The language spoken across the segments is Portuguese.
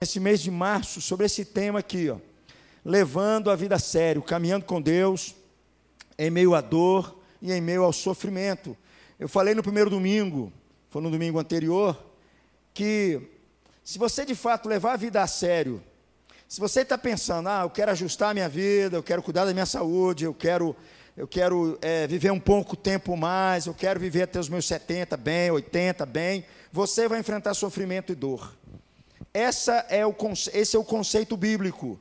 esse mês de março, sobre esse tema aqui, ó, levando a vida a sério, caminhando com Deus, em meio à dor e em meio ao sofrimento. Eu falei no primeiro domingo, foi no domingo anterior, que se você de fato levar a vida a sério, se você está pensando, eu quero ajustar a minha vida, eu quero cuidar da minha saúde, eu quero viver um pouco tempo mais, eu quero viver até os meus 70 bem, 80 bem, você vai enfrentar sofrimento e dor. Esse é o conceito bíblico.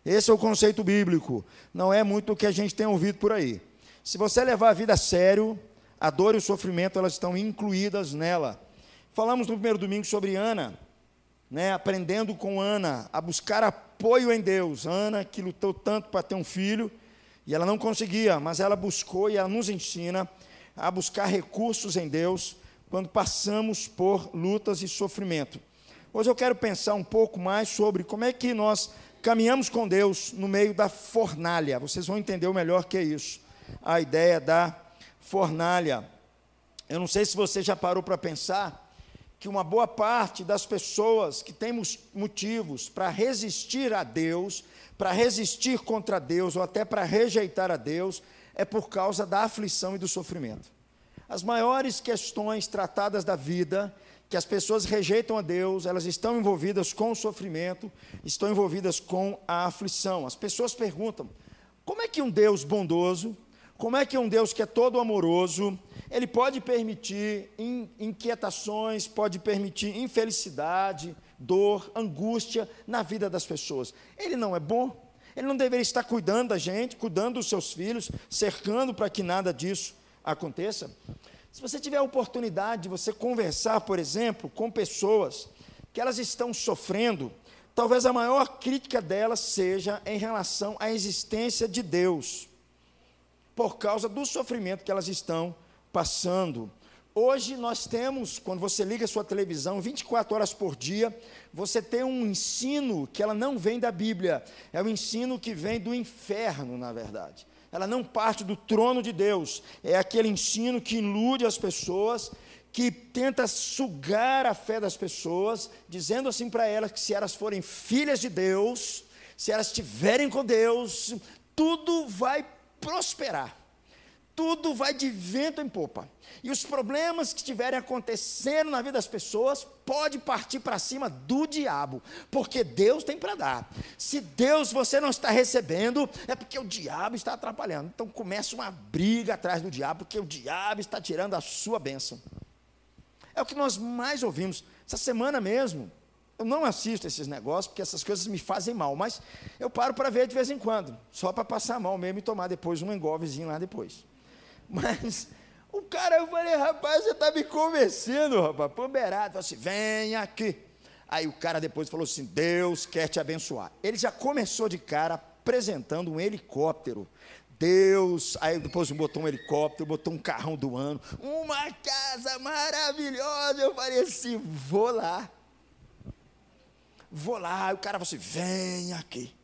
Esse é o conceito bíblico. Não é muito o que a gente tem ouvido por aí. Se você levar a vida a sério, a dor e o sofrimento, elas estão incluídas nela. Falamos no primeiro domingo sobre Ana, aprendendo com Ana a buscar apoio em Deus. Ana, que lutou tanto para ter um filho, e ela não conseguia, mas ela buscou, e ela nos ensina a buscar recursos em Deus quando passamos por lutas e sofrimento. Hoje eu quero pensar um pouco mais sobre como é que nós caminhamos com Deus no meio da fornalha. Vocês vão entender o melhor que é isso, a ideia da fornalha. Eu não sei se você já parou para pensar que uma boa parte das pessoas que têm motivos para resistir a Deus, para resistir contra Deus ou até para rejeitar a Deus, é por causa da aflição e do sofrimento. As maiores questões tratadas da vida, que as pessoas rejeitam a Deus, elas estão envolvidas com o sofrimento, estão envolvidas com a aflição. As pessoas perguntam, como é que um Deus bondoso, como é que um Deus que é todo amoroso, ele pode permitir inquietações, pode permitir infelicidade, dor, angústia na vida das pessoas? Ele não é bom? Ele não deveria estar cuidando da gente, cuidando dos seus filhos, cercando para que nada disso aconteça? Se você tiver a oportunidade de você conversar, por exemplo, com pessoas que elas estão sofrendo, talvez a maior crítica delas seja em relação à existência de Deus, por causa do sofrimento que elas estão passando. Hoje nós temos, quando você liga a sua televisão, 24 horas por dia, você tem um ensino que ela não vem da Bíblia, é um ensino que vem do inferno, na verdade. Ela não parte do trono de Deus, é aquele ensino que ilude as pessoas, que tenta sugar a fé das pessoas, dizendo assim para elas que se elas forem filhas de Deus, se elas estiverem com Deus, tudo vai prosperar, tudo vai de vento em popa, e os problemas que estiverem acontecendo na vida das pessoas, pode partir para cima do diabo, porque Deus tem para dar. Se Deus você não está recebendo, é porque o diabo está atrapalhando. Então começa uma briga atrás do diabo, porque o diabo está tirando a sua bênção. É o que nós mais ouvimos. Essa semana mesmo, eu não assisto esses negócios, porque essas coisas me fazem mal, mas eu paro para ver de vez em quando, só para passar mal mesmo e tomar depois um engolvezinho lá depois. Mas o cara, eu falei, rapaz, você está me convencendo, rapaz, ponderado, assim, vem aqui. Aí o cara depois falou assim, Deus quer te abençoar. Ele já começou de cara apresentando um helicóptero. Deus, aí depois botou um helicóptero, botou um carrão do ano, uma casa maravilhosa. Eu falei assim, vou lá. Aí o cara falou assim, vem aqui.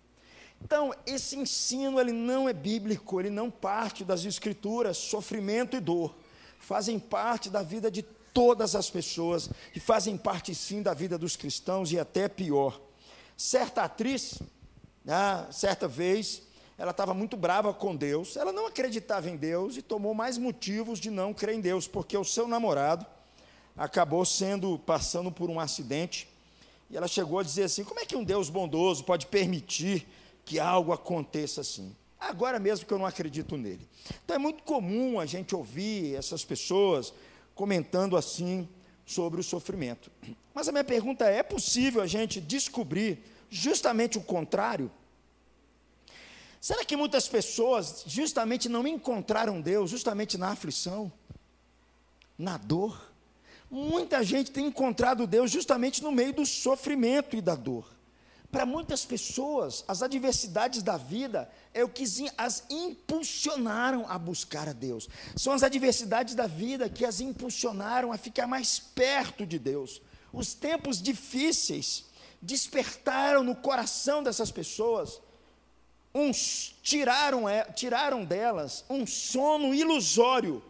Então, esse ensino, ele não é bíblico, ele não parte das escrituras. Sofrimento e dor fazem parte da vida de todas as pessoas, e fazem parte sim da vida dos cristãos, e até pior. Certa atriz, certa vez, ela estava muito brava com Deus, ela não acreditava em Deus, e tomou mais motivos de não crer em Deus, porque o seu namorado acabou passando por um acidente, e ela chegou a dizer assim, como é que um Deus bondoso pode permitir que algo aconteça assim? Agora mesmo que eu não acredito nele. Então é muito comum a gente ouvir essas pessoas comentando assim sobre o sofrimento. Mas a minha pergunta é possível a gente descobrir justamente o contrário? Será que muitas pessoas justamente não encontraram Deus justamente na aflição, na dor? Muita gente tem encontrado Deus justamente no meio do sofrimento e da dor. Para muitas pessoas, as adversidades da vida é o que as impulsionaram a buscar a Deus. São as adversidades da vida que as impulsionaram a ficar mais perto de Deus. Os tempos difíceis despertaram no coração dessas pessoas, tiraram delas um sono ilusório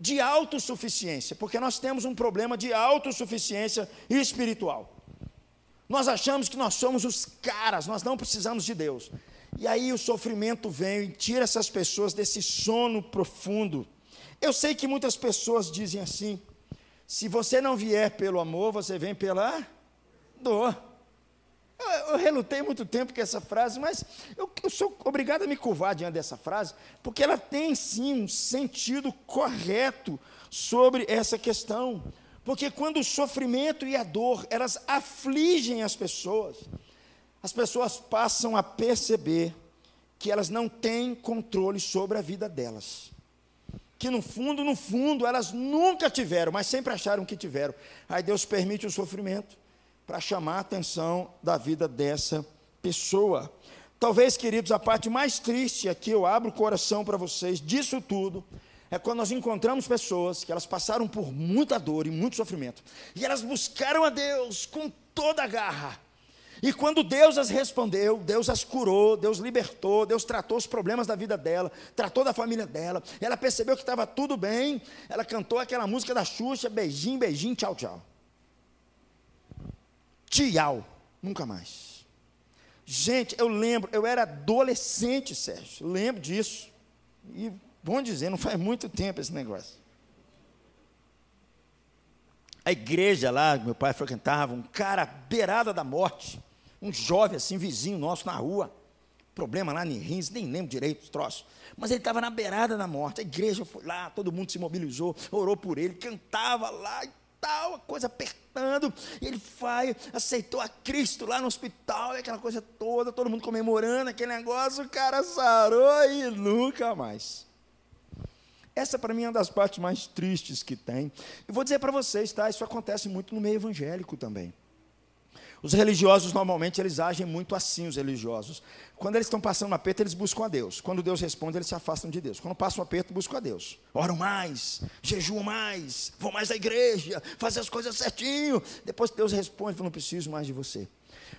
de autossuficiência, porque nós temos um problema de autossuficiência espiritual. Nós achamos que nós somos os caras, nós não precisamos de Deus. E aí o sofrimento vem e tira essas pessoas desse sono profundo. Eu sei que muitas pessoas dizem assim: se você não vier pelo amor, você vem pela dor. Eu relutei muito tempo com essa frase, mas eu sou obrigado a me curvar diante dessa frase, porque ela tem sim um sentido correto sobre essa questão. Porque quando o sofrimento e a dor, elas afligem as pessoas passam a perceber que elas não têm controle sobre a vida delas. Que no fundo, elas nunca tiveram, mas sempre acharam que tiveram. Aí Deus permite o sofrimento para chamar a atenção da vida dessa pessoa. Talvez, queridos, a parte mais triste aqui, eu abro o coração para vocês, disso tudo, é quando nós encontramos pessoas que elas passaram por muita dor e muito sofrimento, e elas buscaram a Deus com toda a garra, e quando Deus as respondeu, Deus as curou, Deus libertou, Deus tratou os problemas da vida dela, tratou da família dela, ela percebeu que estava tudo bem, ela cantou aquela música da Xuxa, beijinho, beijinho, tchau, tchau. Tchau, nunca mais. Gente, eu lembro, eu era adolescente, Sérgio, eu lembro disso, e bom dizer, não faz muito tempo esse negócio. A igreja lá, meu pai frequentava, um cara beirada da morte, um jovem assim, vizinho nosso na rua, problema lá em rins, nem lembro direito os troços, mas ele estava na beirada da morte, a igreja foi lá, todo mundo se mobilizou, orou por ele, cantava lá e tal, a coisa apertando, e ele aceitou a Cristo lá no hospital, e aquela coisa toda, todo mundo comemorando aquele negócio, o cara sarou e nunca mais. Essa para mim é uma das partes mais tristes que tem. Eu vou dizer para vocês, tá? Isso acontece muito no meio evangélico também. Os religiosos, normalmente, eles agem muito assim, os religiosos. Quando eles estão passando um aperto, eles buscam a Deus. Quando Deus responde, eles se afastam de Deus. Quando passa um aperto, buscam a Deus. Oram mais, jejuam mais, vão mais à igreja, fazem as coisas certinho. Depois Deus responde, eu não preciso mais de você.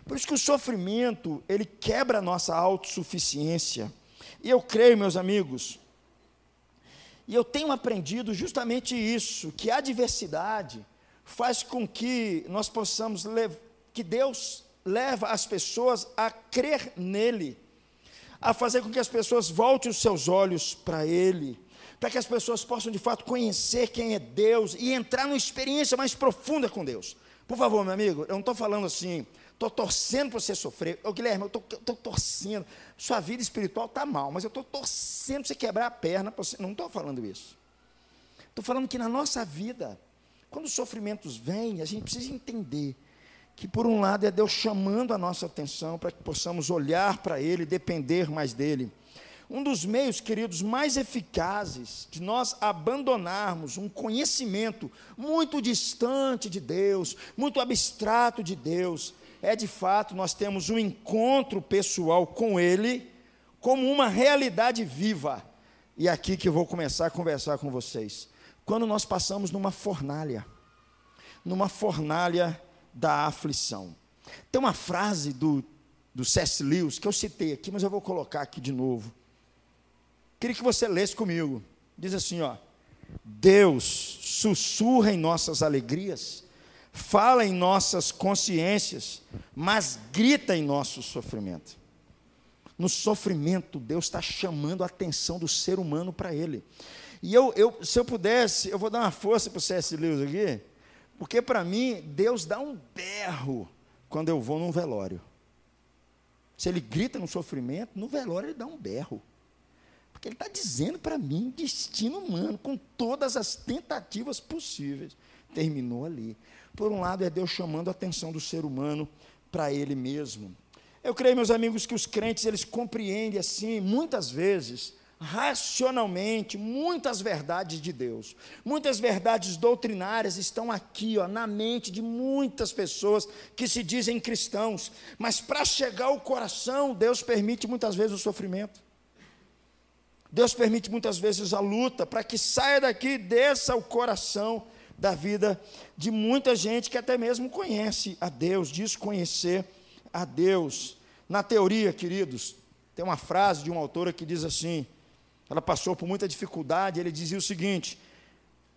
Por isso que o sofrimento, ele quebra a nossa autossuficiência. E eu creio, meus amigos, e eu tenho aprendido justamente isso, que a adversidade faz com que nós possamos que Deus leva as pessoas a crer nele, a fazer com que as pessoas voltem os seus olhos para ele, para que as pessoas possam de fato conhecer quem é Deus e entrar numa experiência mais profunda com Deus. Por favor, meu amigo, eu não estou falando assim, estou torcendo para você sofrer. Ô, Guilherme, eu estou torcendo, sua vida espiritual está mal, mas eu estou torcendo para você quebrar a perna, você... não estou falando isso. Estou falando que na nossa vida, quando os sofrimentos vêm, a gente precisa entender que por um lado é Deus chamando a nossa atenção para que possamos olhar para Ele, depender mais dEle. Um dos meios, queridos, mais eficazes de nós abandonarmos um conhecimento muito distante de Deus, muito abstrato de Deus, é de fato nós temos um encontro pessoal com Ele, como uma realidade viva. E é aqui que eu vou começar a conversar com vocês. Quando nós passamos numa fornalha da aflição. Tem uma frase do C.S. Lewis, que eu citei aqui, mas eu vou colocar aqui de novo. Queria que você lesse comigo. Diz assim, ó: Deus sussurra em nossas alegrias, fala em nossas consciências, mas grita em nosso sofrimento. No sofrimento, Deus está chamando a atenção do ser humano para Ele. E se eu pudesse, eu vou dar uma força para o C.S. Lewis aqui, porque para mim, Deus dá um berro quando eu vou num velório. Se Ele grita no sofrimento, no velório Ele dá um berro. Porque Ele está dizendo para mim, destino humano, com todas as tentativas possíveis, terminou ali. Por um lado, é Deus chamando a atenção do ser humano para Ele mesmo. Eu creio, meus amigos, que os crentes, eles compreendem assim, muitas vezes, racionalmente, muitas verdades de Deus. Muitas verdades doutrinárias estão aqui, ó, na mente de muitas pessoas que se dizem cristãos. Mas para chegar ao coração, Deus permite muitas vezes o sofrimento. Deus permite muitas vezes a luta, para que saia daqui e desça o coração da vida de muita gente que até mesmo conhece a Deus, diz conhecer a Deus. Na teoria, queridos, tem uma frase de uma autora que diz assim, ela passou por muita dificuldade, ele dizia o seguinte: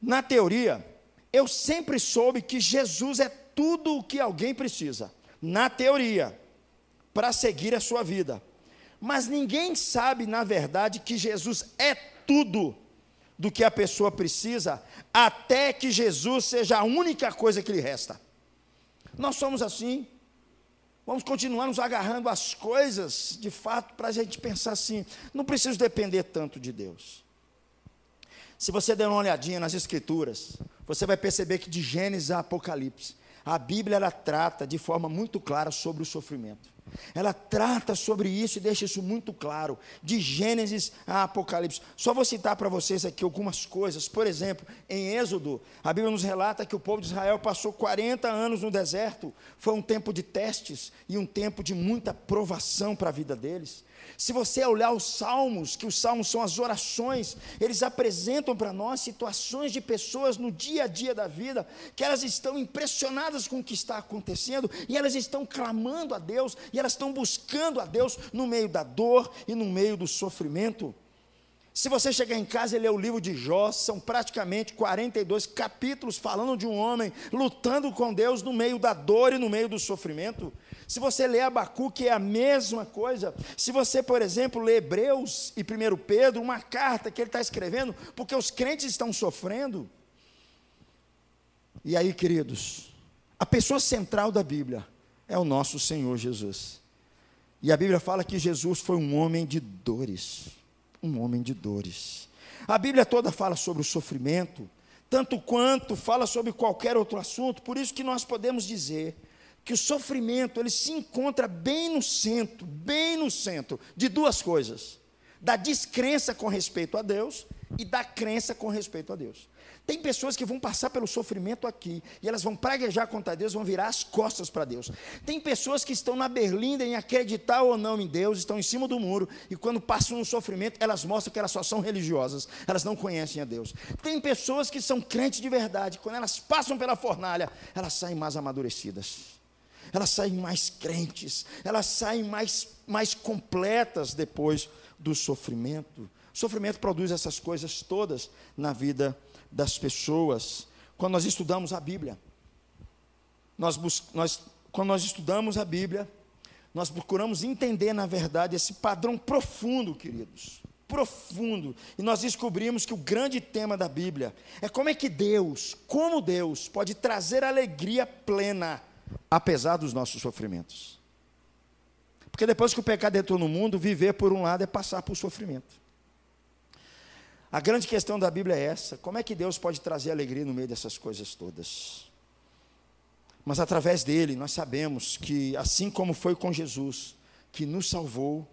na teoria, eu sempre soube que Jesus é tudo o que alguém precisa. na teoria, para seguir a sua vida. Mas ninguém sabe, na verdade, que Jesus é tudo do que a pessoa precisa, até que Jesus seja a única coisa que lhe resta. Nós somos assim. Vamos continuar nos agarrando às coisas, de fato, para a gente pensar assim, não preciso depender tanto de Deus. Se você der uma olhadinha nas Escrituras, você vai perceber que de Gênesis a Apocalipse, a Bíblia ela trata de forma muito clara sobre o sofrimento. Ela trata sobre isso e deixa isso muito claro, de Gênesis a Apocalipse. Só vou citar para vocês aqui algumas coisas. Por exemplo, em Êxodo, a Bíblia nos relata que o povo de Israel passou 40 anos no deserto. Foi um tempo de testes e um tempo de muita provação para a vida deles. Se você olhar os salmos, que os salmos são as orações, eles apresentam para nós situações de pessoas no dia a dia da vida, que elas estão impressionadas com o que está acontecendo, e elas estão clamando a Deus, e elas estão buscando a Deus no meio da dor e no meio do sofrimento. Se você chegar em casa e ler o livro de Jó, são praticamente 42 capítulos falando de um homem lutando com Deus no meio da dor e no meio do sofrimento. Se você ler Abacuque, é a mesma coisa. Se você, por exemplo, ler Hebreus e 1 Pedro, uma carta que ele está escrevendo, porque os crentes estão sofrendo. E aí, queridos, a pessoa central da Bíblia é o nosso Senhor Jesus. E a Bíblia fala que Jesus foi um homem de dores. Um homem de dores. A Bíblia toda fala sobre o sofrimento, tanto quanto fala sobre qualquer outro assunto. Por isso que nós podemos dizer que o sofrimento, ele se encontra bem no centro de duas coisas: da descrença com respeito a Deus e da crença com respeito a Deus. Tem pessoas que vão passar pelo sofrimento aqui, e elas vão praguejar contra Deus, vão virar as costas para Deus. Tem pessoas que estão na berlinda em acreditar ou não em Deus, estão em cima do muro, e quando passam no sofrimento, elas mostram que elas só são religiosas, elas não conhecem a Deus. Tem pessoas que são crentes de verdade, quando elas passam pela fornalha, elas saem mais amadurecidas, elas saem mais crentes, elas saem mais completas depois do sofrimento. O sofrimento produz essas coisas todas na vida das pessoas. Quando nós estudamos a Bíblia, quando nós estudamos a Bíblia, nós procuramos entender, na verdade, esse padrão profundo, queridos, profundo, e nós descobrimos que o grande tema da Bíblia é como Deus pode trazer alegria plena, apesar dos nossos sofrimentos. Porque depois que o pecado entrou no mundo, viver por um lado é passar por sofrimento. A grande questão da Bíblia é essa: como é que Deus pode trazer alegria no meio dessas coisas todas? Mas através dele nós sabemos que, assim como foi com Jesus, que nos salvou,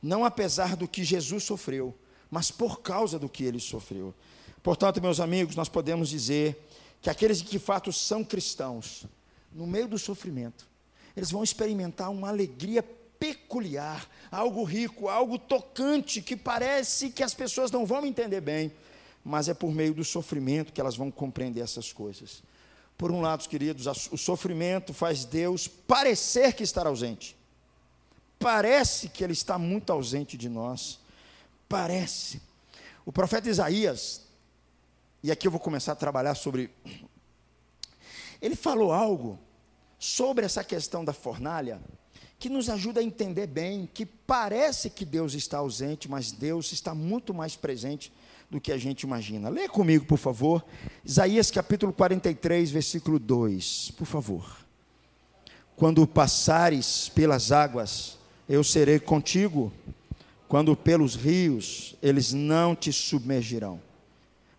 não apesar do que Jesus sofreu, mas por causa do que ele sofreu. Portanto, meus amigos, nós podemos dizer que aqueles que de fato são cristãos, no meio do sofrimento, eles vão experimentar uma alegria peculiar, algo rico, algo tocante, que parece que as pessoas não vão entender bem, mas é por meio do sofrimento que elas vão compreender essas coisas. Por um lado, queridos, o sofrimento faz Deus parecer que está ausente. Parece que Ele está muito ausente de nós. Parece. O profeta Isaías, e aqui eu vou começar a trabalhar sobre... Ele falou algo sobre essa questão da fornalha, que nos ajuda a entender bem que parece que Deus está ausente, mas Deus está muito mais presente do que a gente imagina. Leia comigo, por favor, Isaías capítulo 43, versículo 2, por favor. Quando passares pelas águas, eu serei contigo. Quando pelos rios, eles não te submergirão.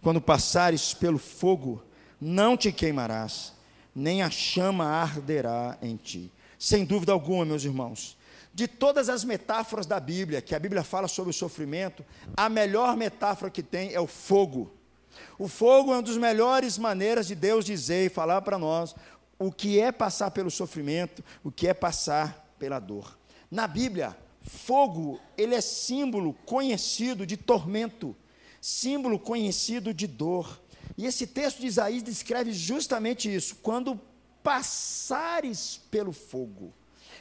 Quando passares pelo fogo, não te queimarás, nem a chama arderá em ti. Sem dúvida alguma, meus irmãos, de todas as metáforas da Bíblia, que a Bíblia fala sobre o sofrimento, a melhor metáfora que tem é o fogo. O fogo é uma das melhores maneiras de Deus dizer e falar para nós o que é passar pelo sofrimento, o que é passar pela dor. Na Bíblia, fogo, ele é símbolo conhecido de tormento, símbolo conhecido de dor. E esse texto de Isaías descreve justamente isso: quando passares pelo fogo,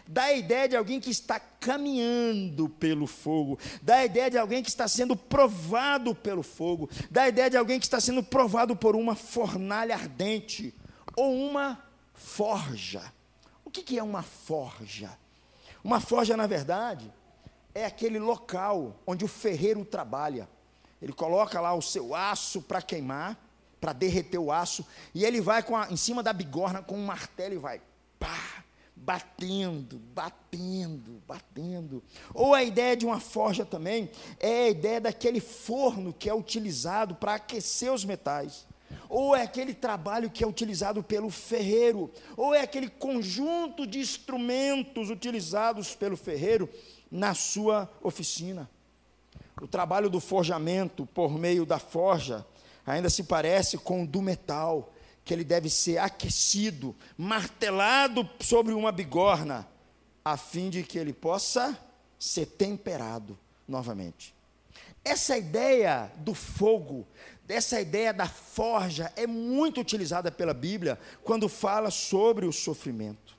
dá a ideia de alguém que está caminhando pelo fogo, dá a ideia de alguém que está sendo provado pelo fogo, dá a ideia de alguém que está sendo provado por uma fornalha ardente, ou uma forja. O O que é uma forja? Uma forja, na verdade, é aquele local onde o ferreiro trabalha. Ele coloca lá o seu aço para queimar, para derreter o aço, e ele vai em cima da bigorna com um martelo e vai, pá, batendo, batendo, batendo. Ou a ideia de uma forja também é a ideia daquele forno que é utilizado para aquecer os metais. Ou é aquele trabalho que é utilizado pelo ferreiro, ou é aquele conjunto de instrumentos utilizados pelo ferreiro na sua oficina. O trabalho do forjamento por meio da forja ainda se parece com o do metal, que ele deve ser aquecido, martelado sobre uma bigorna, a fim de que ele possa ser temperado novamente. Essa ideia do fogo, essa ideia da forja é muito utilizada pela Bíblia quando fala sobre o sofrimento.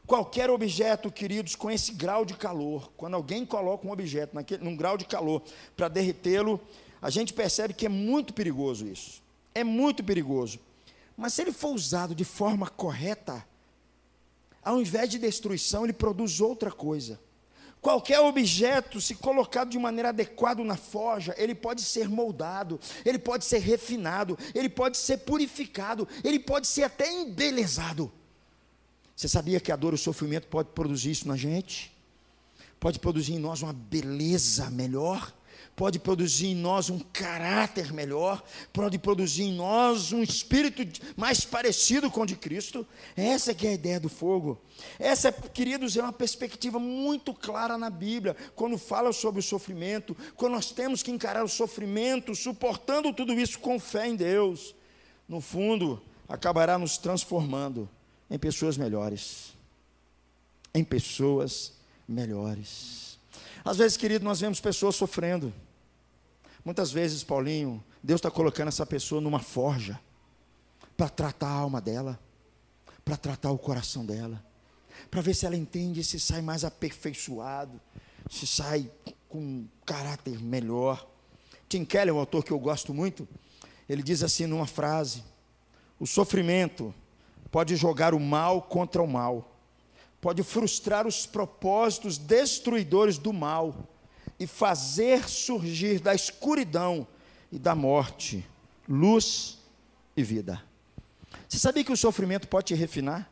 Qualquer objeto, queridos, com esse grau de calor, quando alguém coloca um objeto num grau de calor para derretê-lo, a gente percebe que é muito perigoso isso. É muito perigoso. Mas se ele for usado de forma correta, ao invés de destruição, ele produz outra coisa. Qualquer objeto, se colocado de maneira adequada na forja, ele pode ser moldado, ele pode ser refinado, ele pode ser purificado, ele pode ser até embelezado. Você sabia que a dor e o sofrimento pode produzir isso na gente? Pode produzir em nós uma beleza melhor, pode produzir em nós um caráter melhor, pode produzir em nós um espírito mais parecido com o de Cristo. Essa que é a ideia do fogo. Essa, queridos, é uma perspectiva muito clara na Bíblia, quando fala sobre o sofrimento, quando nós temos que encarar o sofrimento, suportando tudo isso com fé em Deus. No fundo, acabará nos transformando em pessoas melhores. Em pessoas melhores. Às vezes, querido, nós vemos pessoas sofrendo. Muitas vezes, Paulinho, Deus está colocando essa pessoa numa forja, para tratar a alma dela, para tratar o coração dela, para ver se ela entende, se sai mais aperfeiçoado, se sai com um caráter melhor. Tim Keller, um autor que eu gosto muito, ele diz assim numa frase: o sofrimento pode jogar o mal contra o mal, pode frustrar os propósitos destruidores do mal e fazer surgir da escuridão e da morte luz e vida. Você sabia que o sofrimento pode te refinar?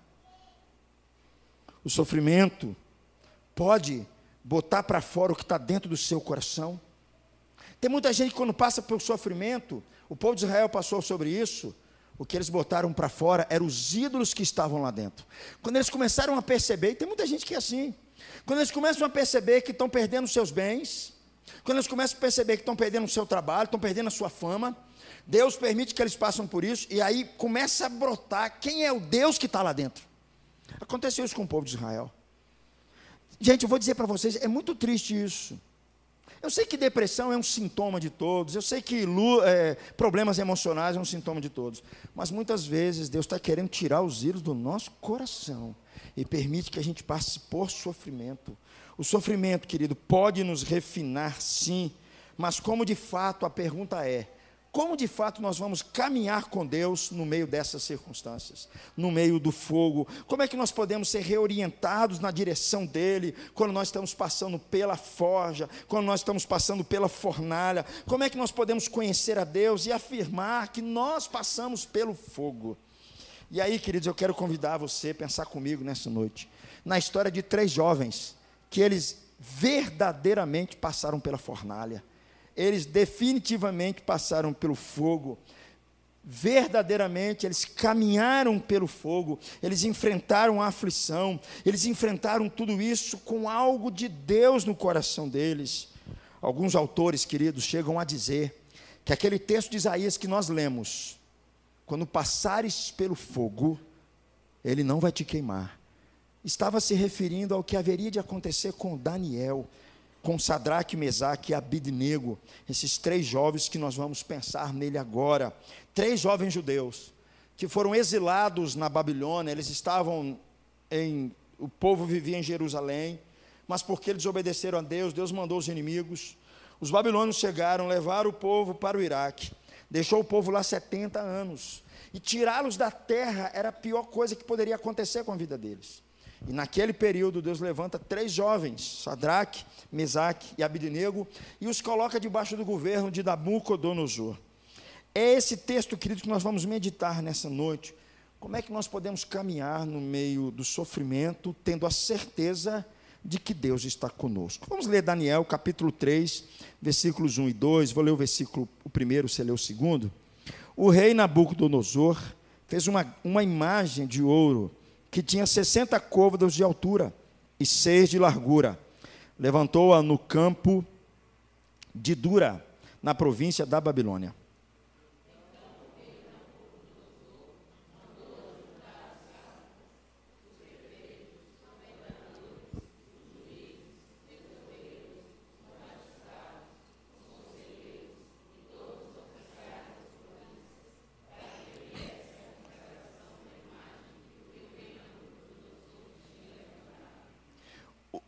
O sofrimento pode botar para fora o que está dentro do seu coração. Tem muita gente que, quando passa pelo sofrimento, o povo de Israel passou sobre isso, o que eles botaram para fora eram os ídolos que estavam lá dentro. Quando eles começaram a perceber, e tem muita gente que é assim, quando eles começam a perceber que estão perdendo seus bens, quando eles começam a perceber que estão perdendo o seu trabalho, estão perdendo a sua fama, Deus permite que eles passem por isso, e aí começa a brotar quem é o Deus que está lá dentro. Aconteceu isso com o povo de Israel. Gente, eu vou dizer para vocês, é muito triste isso. Eu sei que depressão é um sintoma de todos, eu sei que problemas emocionais é um sintoma de todos, mas muitas vezes Deus está querendo tirar os ídolos do nosso coração e permite que a gente passe por sofrimento. O sofrimento, querido, pode nos refinar, sim, mas como de fato, a pergunta é, como de fato nós vamos caminhar com Deus no meio dessas circunstâncias, no meio do fogo? Como é que nós podemos ser reorientados na direção dEle, quando nós estamos passando pela forja, quando nós estamos passando pela fornalha? Como é que nós podemos conhecer a Deus e afirmar que nós passamos pelo fogo? E aí, queridos, eu quero convidar você a pensar comigo nessa noite, na história de 3 jovens, que eles verdadeiramente passaram pela fornalha. Eles definitivamente passaram pelo fogo, verdadeiramente eles caminharam pelo fogo, eles enfrentaram a aflição, eles enfrentaram tudo isso com algo de Deus no coração deles. Alguns autores, queridos, chegam a dizer que aquele texto de Isaías que nós lemos, quando passares pelo fogo, ele não vai te queimar, estava se referindo ao que haveria de acontecer com Daniel, com Sadraque, Mesaque e Abidnego, esses 3 jovens que nós vamos pensar nele agora. 3 jovens judeus, que foram exilados na Babilônia, eles estavam o povo vivia em Jerusalém, mas porque eles obedeceram a Deus, Deus mandou os inimigos, os babilônios chegaram, levaram o povo para o Iraque, deixou o povo lá 70 anos, e tirá-los da terra era a pior coisa que poderia acontecer com a vida deles. E naquele período, Deus levanta 3 jovens, Sadraque, Mesaque e Abidnego, e os coloca debaixo do governo de Nabucodonosor. É esse texto, querido, que nós vamos meditar nessa noite. Como é que nós podemos caminhar no meio do sofrimento, tendo a certeza de que Deus está conosco? Vamos ler Daniel, capítulo 3, versículos 1 e 2. Vou ler o primeiro, você lê o segundo. O rei Nabucodonosor fez uma imagem de ouro que tinha 60 côvados de altura e 6 de largura. Levantou-a no campo de Dura, na província da Babilônia.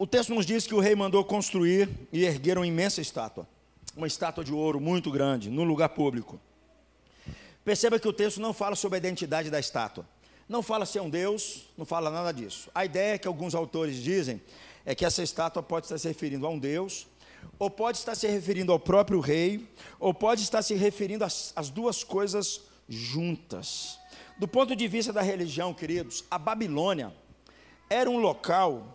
O texto nos diz que o rei mandou construir e erguer uma imensa estátua, uma estátua de ouro muito grande, num lugar público. Perceba que o texto não fala sobre a identidade da estátua, não fala se é um deus, não fala nada disso. A ideia que alguns autores dizem é que essa estátua pode estar se referindo a um deus, ou pode estar se referindo ao próprio rei, ou pode estar se referindo às duas coisas juntas. Do ponto de vista da religião, queridos, a Babilônia era um local,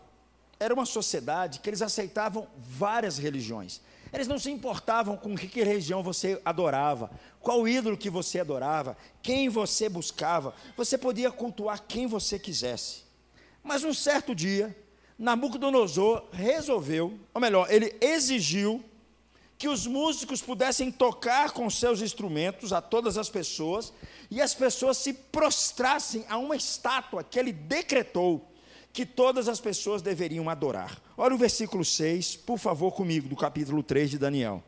era uma sociedade que eles aceitavam várias religiões. Eles não se importavam com que religião você adorava, qual ídolo que você adorava, quem você buscava. Você podia cultuar quem você quisesse. Mas um certo dia, Nabucodonosor resolveu, ou melhor, ele exigiu que os músicos pudessem tocar com seus instrumentos a todas as pessoas, e as pessoas se prostrassem a uma estátua que ele decretou que todas as pessoas deveriam adorar. Olha o versículo 6, por favor, comigo, do capítulo 3 de Daniel.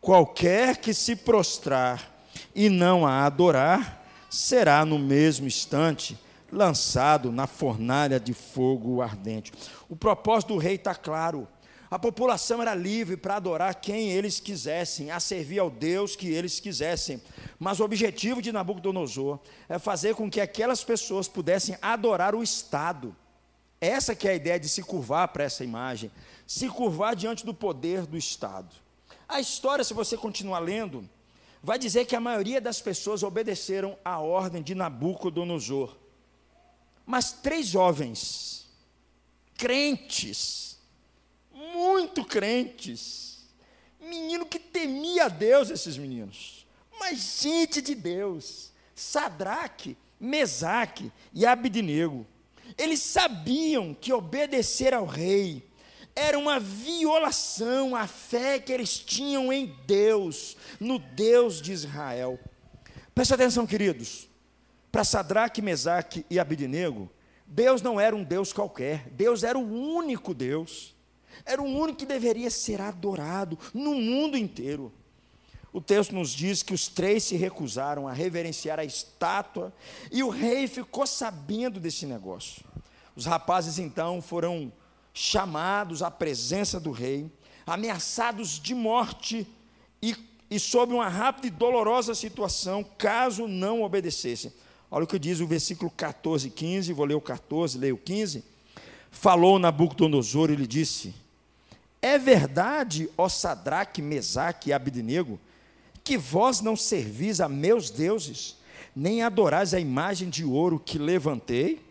Qualquer que se prostrar e não a adorar, será no mesmo instante lançado na fornalha de fogo ardente. O propósito do rei está claro. A população era livre para adorar quem eles quisessem, a servir ao Deus que eles quisessem. Mas o objetivo de Nabucodonosor é fazer com que aquelas pessoas pudessem adorar o Estado. Essa que é a ideia de se curvar para essa imagem, se curvar diante do poder do Estado. A história, se você continuar lendo, vai dizer que a maioria das pessoas obedeceram à ordem de Nabucodonosor. Mas 3 jovens, crentes, muito crentes, menino que temia a Deus, esses meninos, mas gente de Deus, Sadraque, Mesaque e Abidnego, eles sabiam que obedecer ao rei era uma violação à fé que eles tinham em Deus, no Deus de Israel. Presta atenção, queridos. Para Sadraque, Mesaque e Abidnego, Deus não era um Deus qualquer. Deus era o único Deus. Era o único que deveria ser adorado no mundo inteiro. O texto nos diz que os 3 se recusaram a reverenciar a estátua, e o rei ficou sabendo desse negócio. Os rapazes então foram chamados à presença do rei, ameaçados de morte e sob uma rápida e dolorosa situação, caso não obedecessem. Olha o que diz o versículo 14 e 15, vou ler o 14, leio o 15. Falou Nabucodonosor e lhe disse: é verdade, ó Sadraque, Mesaque e Abidnego, que vós não servis a meus deuses, nem adorais a imagem de ouro que levantei?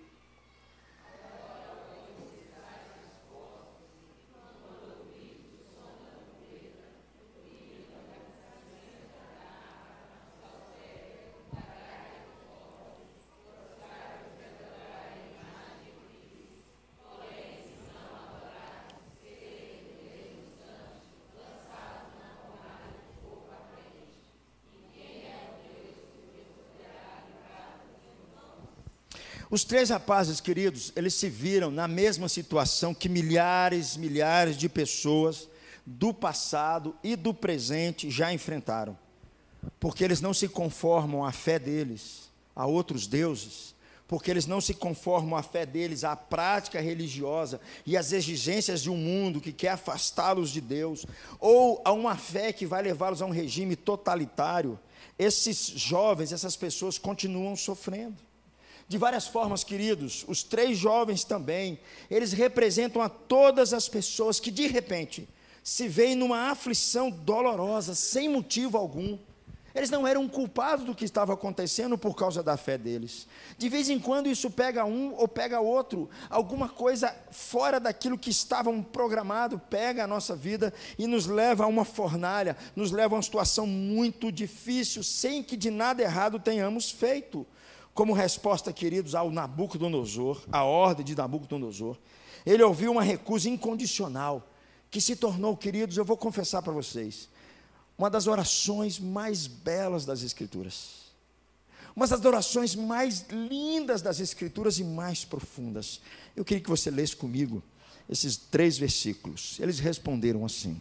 Os 3 rapazes, queridos, eles se viram na mesma situação que milhares de pessoas do passado e do presente já enfrentaram. Porque eles não se conformam à fé deles a outros deuses, porque eles não se conformam à fé deles à prática religiosa e às exigências de um mundo que quer afastá-los de Deus, ou a uma fé que vai levá-los a um regime totalitário. Esses jovens, essas pessoas continuam sofrendo. De várias formas, queridos, os 3 jovens também, eles representam a todas as pessoas que de repente se veem numa aflição dolorosa, sem motivo algum. Eles não eram culpados do que estava acontecendo por causa da fé deles. De vez em quando isso pega um ou pega outro, alguma coisa fora daquilo que estavam programado, pega a nossa vida e nos leva a uma fornalha, nos leva a uma situação muito difícil, sem que de nada errado tenhamos feito. Como resposta, queridos, ao Nabucodonosor, a ordem de Nabucodonosor, ele ouviu uma recusa incondicional, que se tornou, queridos, eu vou confessar para vocês, uma das orações mais belas das Escrituras, uma das orações mais lindas das Escrituras e mais profundas. Eu queria que você lesse comigo esses 3 versículos. Eles responderam assim: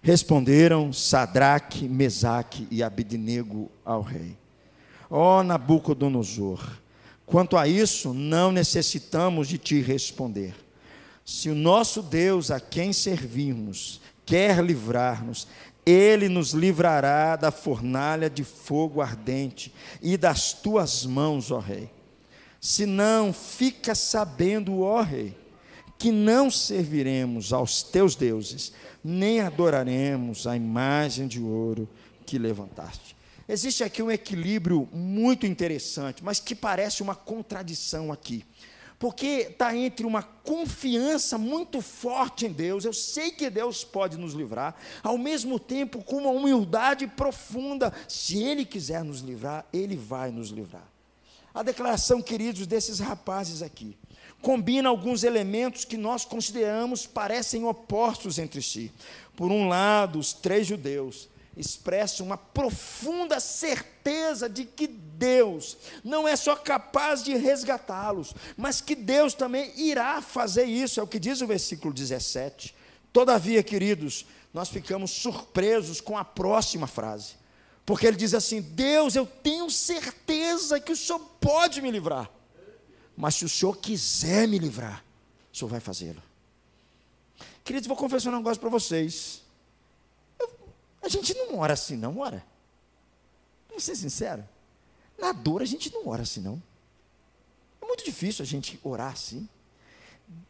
responderam Sadraque, Mesaque e Abednego ao rei: ó Nabucodonosor, quanto a isso não necessitamos de te responder. Se o nosso Deus a quem servimos quer livrar-nos, Ele nos livrará da fornalha de fogo ardente e das tuas mãos, ó rei. Se não, fica sabendo, ó rei, que não serviremos aos teus deuses, nem adoraremos a imagem de ouro que levantaste. Existe aqui um equilíbrio muito interessante, mas que parece uma contradição aqui. Porque está entre uma confiança muito forte em Deus, eu sei que Deus pode nos livrar, ao mesmo tempo com uma humildade profunda, se Ele quiser nos livrar, Ele vai nos livrar. A declaração, queridos, desses rapazes aqui, combina alguns elementos que nós consideramos parecem opostos entre si. Por um lado, os 3 judeus expressa uma profunda certeza de que Deus não é só capaz de resgatá-los, mas que Deus também irá fazer isso, é o que diz o versículo 17. Todavia, queridos, nós ficamos surpresos com a próxima frase, porque ele diz assim: Deus, eu tenho certeza que o Senhor pode me livrar, mas se o Senhor quiser me livrar, o Senhor vai fazê-lo. Queridos, vou confessar um negócio para vocês. A gente não ora assim, não ora? Vamos ser sinceros. Na dor a gente não ora assim, não. É muito difícil a gente orar assim.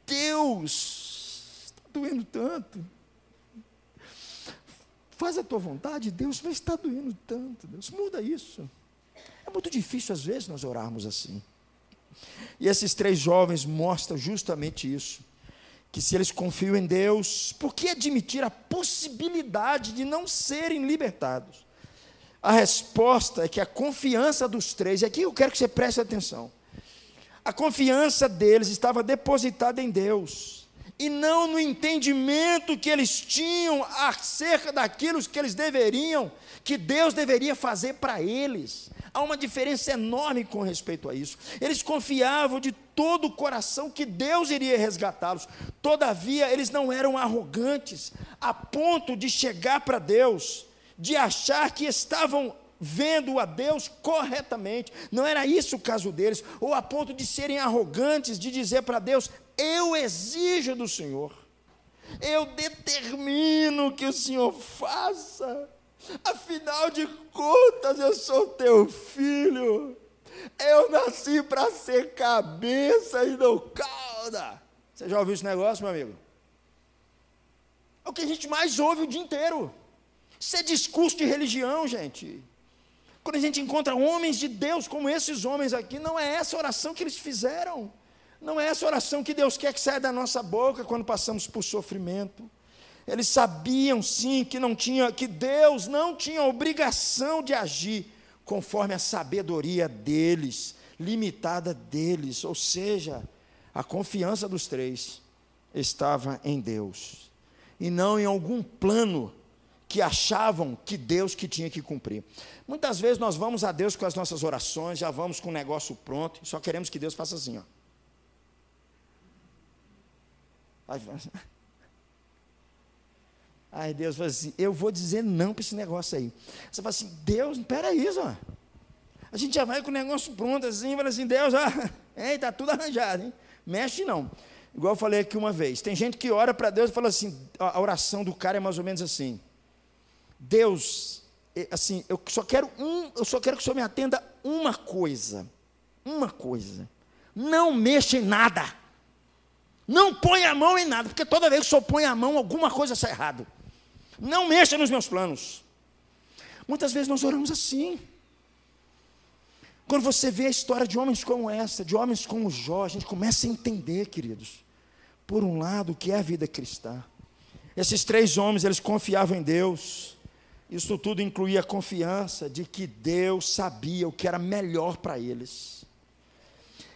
Deus, está doendo tanto. Faz a tua vontade, Deus, mas está doendo tanto. Deus, muda isso. É muito difícil às vezes nós orarmos assim. E esses 3 jovens mostram justamente isso. Que se eles confiam em Deus, por que admitir a possibilidade de não serem libertados? A resposta é que a confiança dos 3, e aqui eu quero que você preste atenção, a confiança deles estava depositada em Deus, e não no entendimento que eles tinham acerca daquilo que eles deveriam, que Deus deveria fazer para eles. Há uma diferença enorme com respeito a isso. Eles confiavam de todo o coração que Deus iria resgatá-los. Todavia, eles não eram arrogantes, a ponto de chegar para Deus, de achar que estavam vendo a Deus corretamente. Não era isso o caso deles, ou a ponto de serem arrogantes, de dizer para Deus: eu exijo do Senhor, eu determino que o Senhor faça, afinal de contas eu sou teu filho, eu nasci para ser cabeça e não cauda. Você já ouviu esse negócio, meu amigo? É o que a gente mais ouve o dia inteiro. Isso é discurso de religião, gente. Quando a gente encontra homens de Deus como esses homens aqui, não é essa oração que eles fizeram, não é essa oração que Deus quer que saia da nossa boca quando passamos por sofrimento. Eles sabiam sim que Deus não tinha obrigação de agir conforme a sabedoria deles, limitada deles, ou seja, a confiança dos 3 estava em Deus, e não em algum plano que achavam que Deus que tinha que cumprir. Muitas vezes nós vamos a Deus com as nossas orações, já vamos com o negócio pronto, só queremos que Deus faça assim, ó. Aí Deus fala assim: eu vou dizer não para esse negócio aí. Você fala assim: Deus, espera aí, ó. A gente já vai com o negócio pronto assim, fala assim: Deus, está tudo arranjado, hein? Mexe não. Igual eu falei aqui uma vez, tem gente que ora para Deus e fala assim, a oração do cara é mais ou menos assim: Deus, assim, eu só quero que o Senhor me atenda uma coisa, uma coisa: não mexa em nada. Não põe a mão em nada, porque toda vez que o senhor põe a mão, alguma coisa está errado. Não mexa nos meus planos. Muitas vezes nós oramos assim. Quando você vê a história de homens como essa, de homens como Jó, a gente começa a entender, queridos, por um lado, o que é a vida cristã. Esses 3 homens, eles confiavam em Deus. Isso tudo incluía a confiança de que Deus sabia o que era melhor para eles.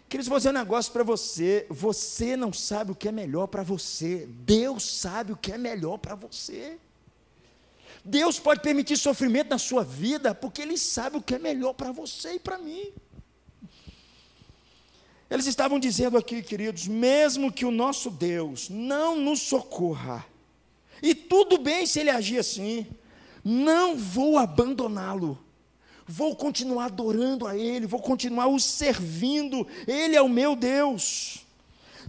Queridos, vou dizer um negócio para você: você não sabe o que é melhor para você, Deus sabe o que é melhor para você. Deus pode permitir sofrimento na sua vida, porque Ele sabe o que é melhor para você e para mim. Eles estavam dizendo aqui, queridos, mesmo que o nosso Deus não nos socorra, e tudo bem se Ele agir assim, não vou abandoná-lo, vou continuar adorando a Ele, vou continuar o servindo, Ele é o meu Deus.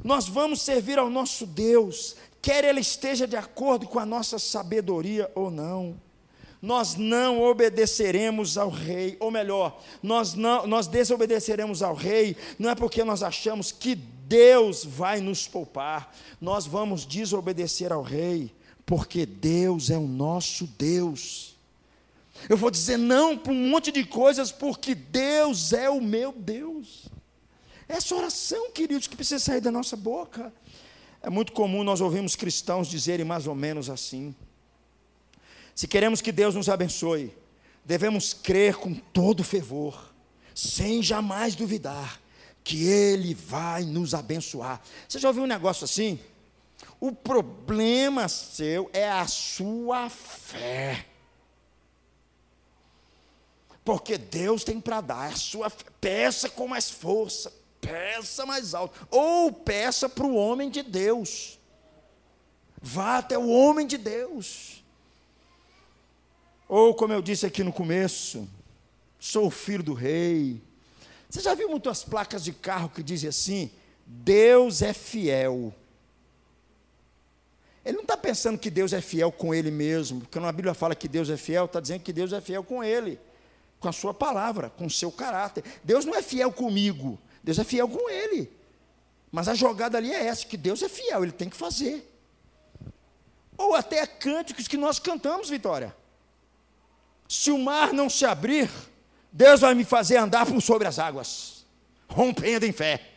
Nós vamos servir ao nosso Deus, quer Ele esteja de acordo com a nossa sabedoria ou não. Nós não obedeceremos ao rei, ou melhor, nós desobedeceremos ao rei, não é porque nós achamos que Deus vai nos poupar, nós vamos desobedecer ao rei, porque Deus é o nosso Deus. Eu vou dizer não para um monte de coisas, porque Deus é o meu Deus. Essa oração, queridos, que precisa sair da nossa boca. É muito comum nós ouvirmos cristãos dizerem mais ou menos assim: se queremos que Deus nos abençoe, devemos crer com todo fervor, sem jamais duvidar, que Ele vai nos abençoar. Você já ouviu um negócio assim? O problema seu é a sua fé. Porque Deus tem para dar a sua fé. Peça com mais força, peça mais alto, ou peça para o homem de Deus. Vá até o homem de Deus. Ou, como eu disse aqui no começo, sou o filho do rei. Você já viu muitas placas de carro que dizem assim: Deus é fiel? Ele não está pensando que Deus é fiel com ele mesmo, porque quando a Bíblia fala que Deus é fiel, está dizendo que Deus é fiel com ele, com a sua palavra, com o seu caráter. Deus não é fiel comigo, Deus é fiel com ele. Mas a jogada ali é essa, que Deus é fiel, Ele tem que fazer. Ou até cânticos que nós cantamos, Vitória. Se o mar não se abrir, Deus vai me fazer andar por sobre as águas, rompendo em fé.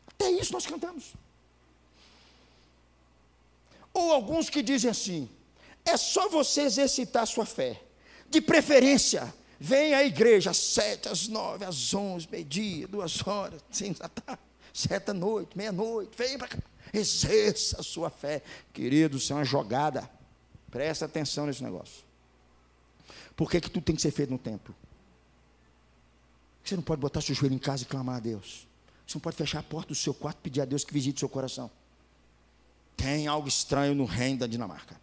Até isso nós cantamos. Ou alguns que dizem assim: é só você exercitar a sua fé. De preferência, venha à igreja às 7, às 9, às 11, meio-dia, 2 horas, 5 da tarde, 7 da noite, meia-noite, venha para cá. Exerça a sua fé. Querido, isso é uma jogada. Presta atenção nesse negócio. Por que tudo tem que ser feito no templo? Você não pode botar seu joelho em casa e clamar a Deus. Você não pode fechar a porta do seu quarto e pedir a Deus que visite seu coração. Tem algo estranho no reino da Dinamarca.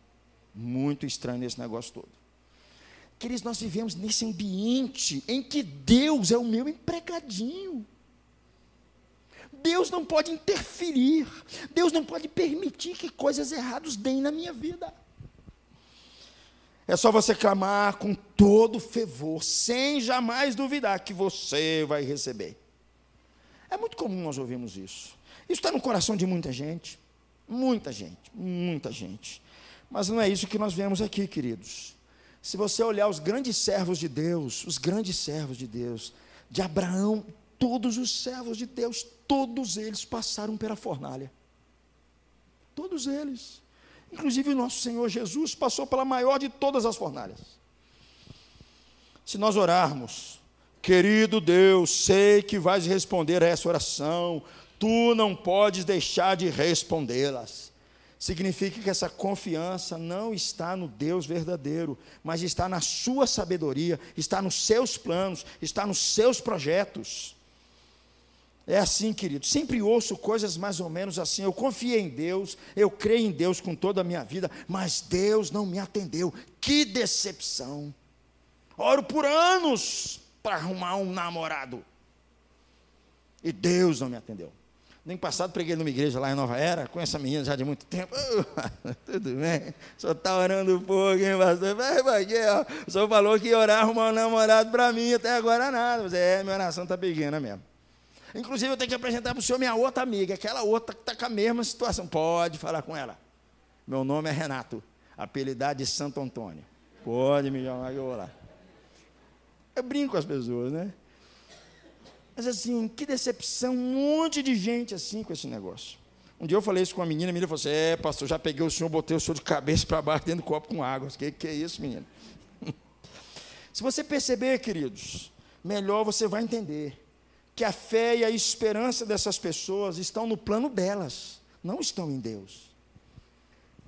Muito estranho nesse negócio todo. Queridos, nós vivemos nesse ambiente em que Deus é o meu empregadinho. Deus não pode interferir. Deus não pode permitir que coisas erradas deem na minha vida. É só você clamar com todo fervor, sem jamais duvidar que você vai receber. É muito comum nós ouvirmos isso. Isso está no coração de muita gente. Muita gente, muita gente. Mas não é isso que nós vemos aqui, queridos. Se você olhar os grandes servos de Deus, de Abraão, todos os servos de Deus, todos eles passaram pela fornalha. Todos eles. Inclusive o nosso Senhor Jesus passou pela maior de todas as fornalhas. Se nós orarmos: querido Deus, sei que vais responder a essa oração, tu não podes deixar de respondê-las. Significa que essa confiança não está no Deus verdadeiro, mas está na sua sabedoria, está nos seus planos, está nos seus projetos. É assim, querido, sempre ouço coisas mais ou menos assim: eu confiei em Deus, eu creio em Deus com toda a minha vida, mas Deus não me atendeu. Que decepção! Oro por anos para arrumar um namorado, e Deus não me atendeu. Nem passado preguei numa igreja lá em Nova Era, com essa menina já de muito tempo. Tudo bem? O senhor está orando um pouco, hein, pastor? O senhor falou que ia orar, arrumar um namorado para mim, até agora nada. Mas minha oração está pequena mesmo. Inclusive, eu tenho que apresentar para o senhor minha outra amiga, aquela outra que está com a mesma situação. Pode falar com ela. Meu nome é Renato, apelidado de Santo Antônio. Pode me chamar que eu vou lá. Eu brinco com as pessoas, né? Mas assim, que decepção, um monte de gente assim com esse negócio. Um dia eu falei isso com uma menina, a menina falou assim, pastor, já peguei o senhor, botei o senhor de cabeça para baixo dentro do copo com água. Que é isso, menina? Se você perceber, queridos, melhor você vai entender que a fé e a esperança dessas pessoas estão no plano delas, não estão em Deus.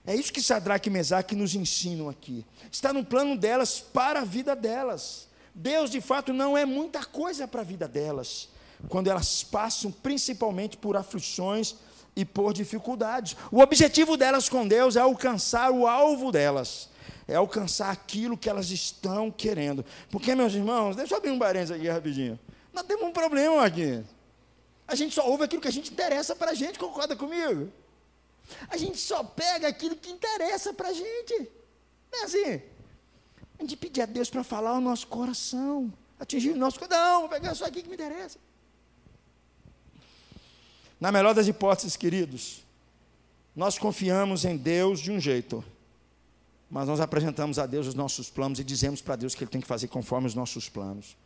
É isso que Sadraque e Mesaque nos ensinam aqui. Está no plano delas para a vida delas. Deus, de fato, não é muita coisa para a vida delas, quando elas passam principalmente por aflições e por dificuldades. O objetivo delas com Deus é alcançar o alvo delas, é alcançar aquilo que elas estão querendo. Porque, meus irmãos, deixa eu abrir um parênteses aqui rapidinho. Nós temos um problema aqui. A gente só ouve aquilo que a gente interessa para a gente, concorda comigo? A gente só pega aquilo que interessa para a gente. Não é assim? A gente pedir a Deus para falar o nosso coração, atingir o nosso coração. Não, vou pegar só aqui que me interessa. Na melhor das hipóteses, queridos, nós confiamos em Deus de um jeito, mas nós apresentamos a Deus os nossos planos e dizemos para Deus que Ele tem que fazer conforme os nossos planos.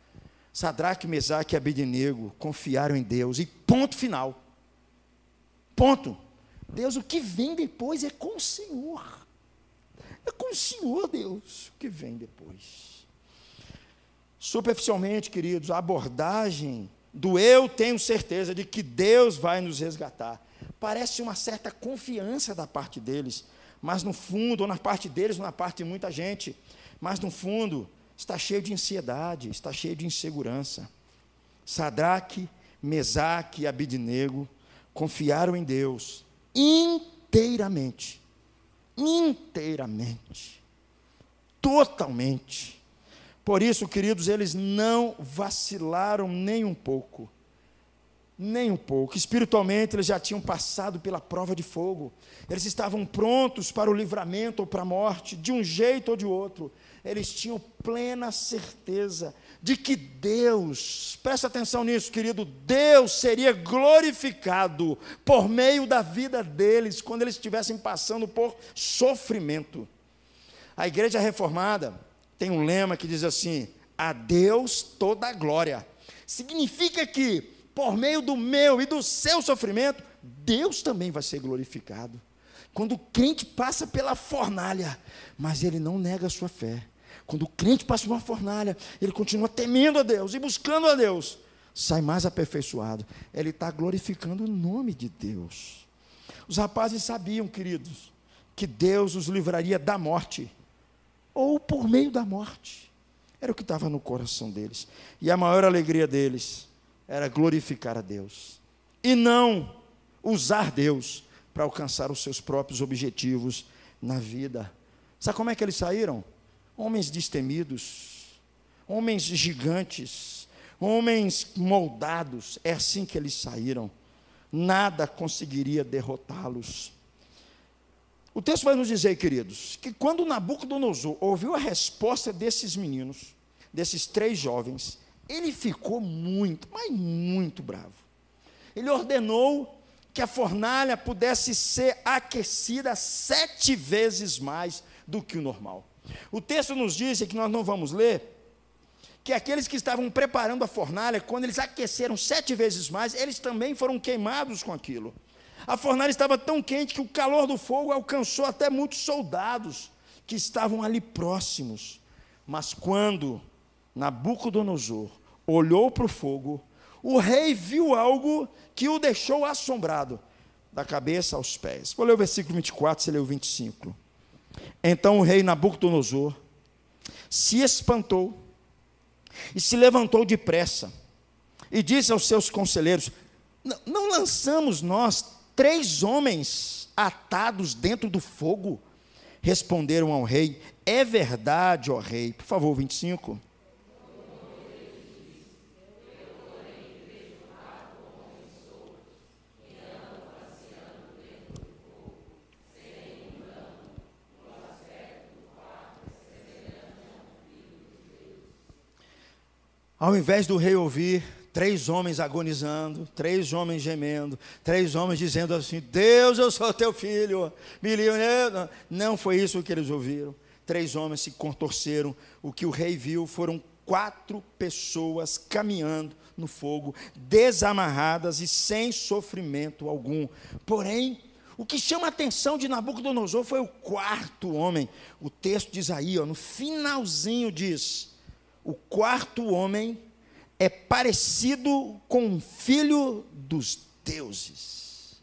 Sadraque, Mesaque e Abednego confiaram em Deus e ponto final. Ponto. Deus, o que vem depois é com o Senhor. É com o Senhor, Deus, o que vem depois. Superficialmente, queridos, a abordagem do eu tenho certeza de que Deus vai nos resgatar. Parece uma certa confiança da parte deles, mas no fundo, ou na parte deles, ou na parte de muita gente, mas no fundo, está cheio de ansiedade, está cheio de insegurança. Sadraque, Mesaque e Abednego confiaram em Deus inteiramente, totalmente. Por isso, queridos, eles não vacilaram nem um pouco. Espiritualmente, eles já tinham passado pela prova de fogo. Eles estavam prontos para o livramento ou para a morte, de um jeito ou de outro. Eles tinham plena certeza de que Deus, presta atenção nisso, querido, Deus seria glorificado por meio da vida deles, quando eles estivessem passando por sofrimento. A igreja reformada tem um lema que diz assim: a Deus toda a glória. Significa que, por meio do meu e do seu sofrimento, Deus também vai ser glorificado. Quando o crente passa pela fornalha, mas ele não nega a sua fé. Quando o crente passa por uma fornalha, ele continua temendo a Deus e buscando a Deus, sai mais aperfeiçoado. Ele está glorificando o nome de Deus. Os rapazes sabiam, queridos, que Deus os livraria da morte, ou por meio da morte. Era o que estava no coração deles. E a maior alegria deles era glorificar a Deus, e não usar Deus para alcançar os seus próprios objetivos na vida. Sabe como é que eles saíram? Homens destemidos, homens gigantes, homens moldados. É assim que eles saíram. Nada conseguiria derrotá-los. O texto vai nos dizer, queridos, que quando Nabucodonosor ouviu a resposta desses meninos, desses 3 jovens, ele ficou muito, mas muito bravo. Ele ordenou que a fornalha pudesse ser aquecida 7 vezes mais do que o normal. O texto nos diz, que nós não vamos ler, que aqueles que estavam preparando a fornalha, quando eles aqueceram 7 vezes mais, eles também foram queimados com aquilo. A fornalha estava tão quente que o calor do fogo alcançou até muitos soldados que estavam ali próximos. Mas quando Nabucodonosor olhou para o fogo, o rei viu algo que o deixou assombrado, da cabeça aos pés. Vou ler o versículo 24, você leu o 25. Então o rei Nabucodonosor se espantou e se levantou depressa e disse aos seus conselheiros: não lançamos nós 3 homens atados dentro do fogo? Responderam ao rei: é verdade, ó rei. Por favor, 25. Ao invés do rei ouvir 3 homens agonizando, 3 homens gemendo, 3 homens dizendo assim: Deus, eu sou teu filho, me livre. Não foi isso que eles ouviram. 3 homens se contorceram. O que o rei viu foram 4 pessoas caminhando no fogo, desamarradas e sem sofrimento algum. Porém, o que chama a atenção de Nabucodonosor foi o 4º homem. O texto diz aí, no finalzinho diz: o 4º homem é parecido com um filho dos deuses.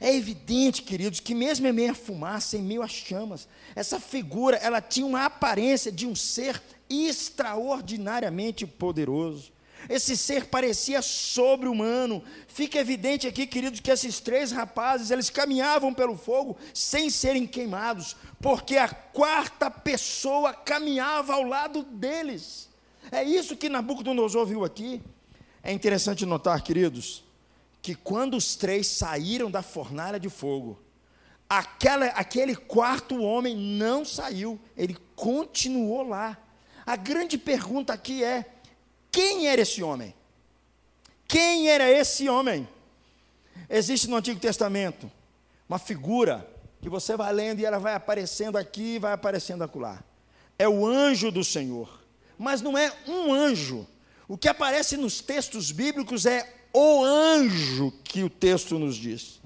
É evidente, queridos, que mesmo em meio à fumaça, em meio às chamas, essa figura, ela tinha uma aparência de um ser extraordinariamente poderoso. Esse ser parecia sobre-humano. Fica evidente aqui, queridos, que esses 3 rapazes, eles caminhavam pelo fogo sem serem queimados, porque a 4ª pessoa caminhava ao lado deles. É isso que Nabucodonosor viu aqui. É interessante notar, queridos, que quando os 3 saíram da fornalha de fogo, aquele 4º homem não saiu, ele continuou lá. A grande pergunta aqui é: quem era esse homem? Quem era esse homem? Existe no Antigo Testamento uma figura que você vai lendo e ela vai aparecendo aqui, vai aparecendo acolá. É o anjo do Senhor. Mas não é um anjo. O que aparece nos textos bíblicos é o anjo que o texto nos diz.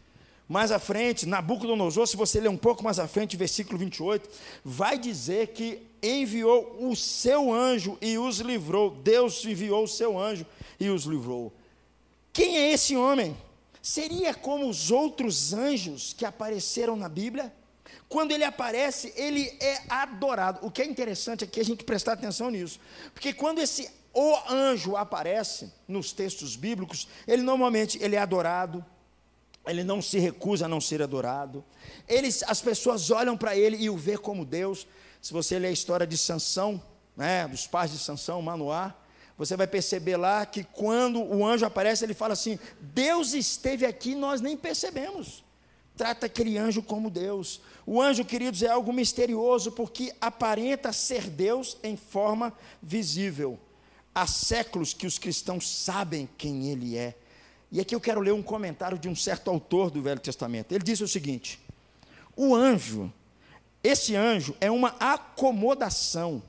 Mais à frente, Nabucodonosor, se você ler um pouco mais à frente, versículo 28, vai dizer que enviou o seu anjo e os livrou. Deus enviou o seu anjo e os livrou. Quem é esse homem? Seria como os outros anjos que apareceram na Bíblia? Quando ele aparece, ele é adorado. O que é interessante aqui é a gente prestar atenção nisso, porque quando o anjo aparece nos textos bíblicos, ele normalmente é adorado, ele não se recusa a não ser adorado, as pessoas olham para ele e o vê como Deus. Se você ler a história de Sansão, dos pais de Sansão, Manoá, você vai perceber lá que quando o anjo aparece, ele fala assim: Deus esteve aqui, nós nem percebemos. Trata aquele anjo como Deus. O anjo, queridos, é algo misterioso, porque aparenta ser Deus em forma visível. Há séculos que os cristãos sabem quem ele é. E aqui eu quero ler um comentário de um certo autor do Velho Testamento. Ele diz o seguinte: esse anjo é uma acomodação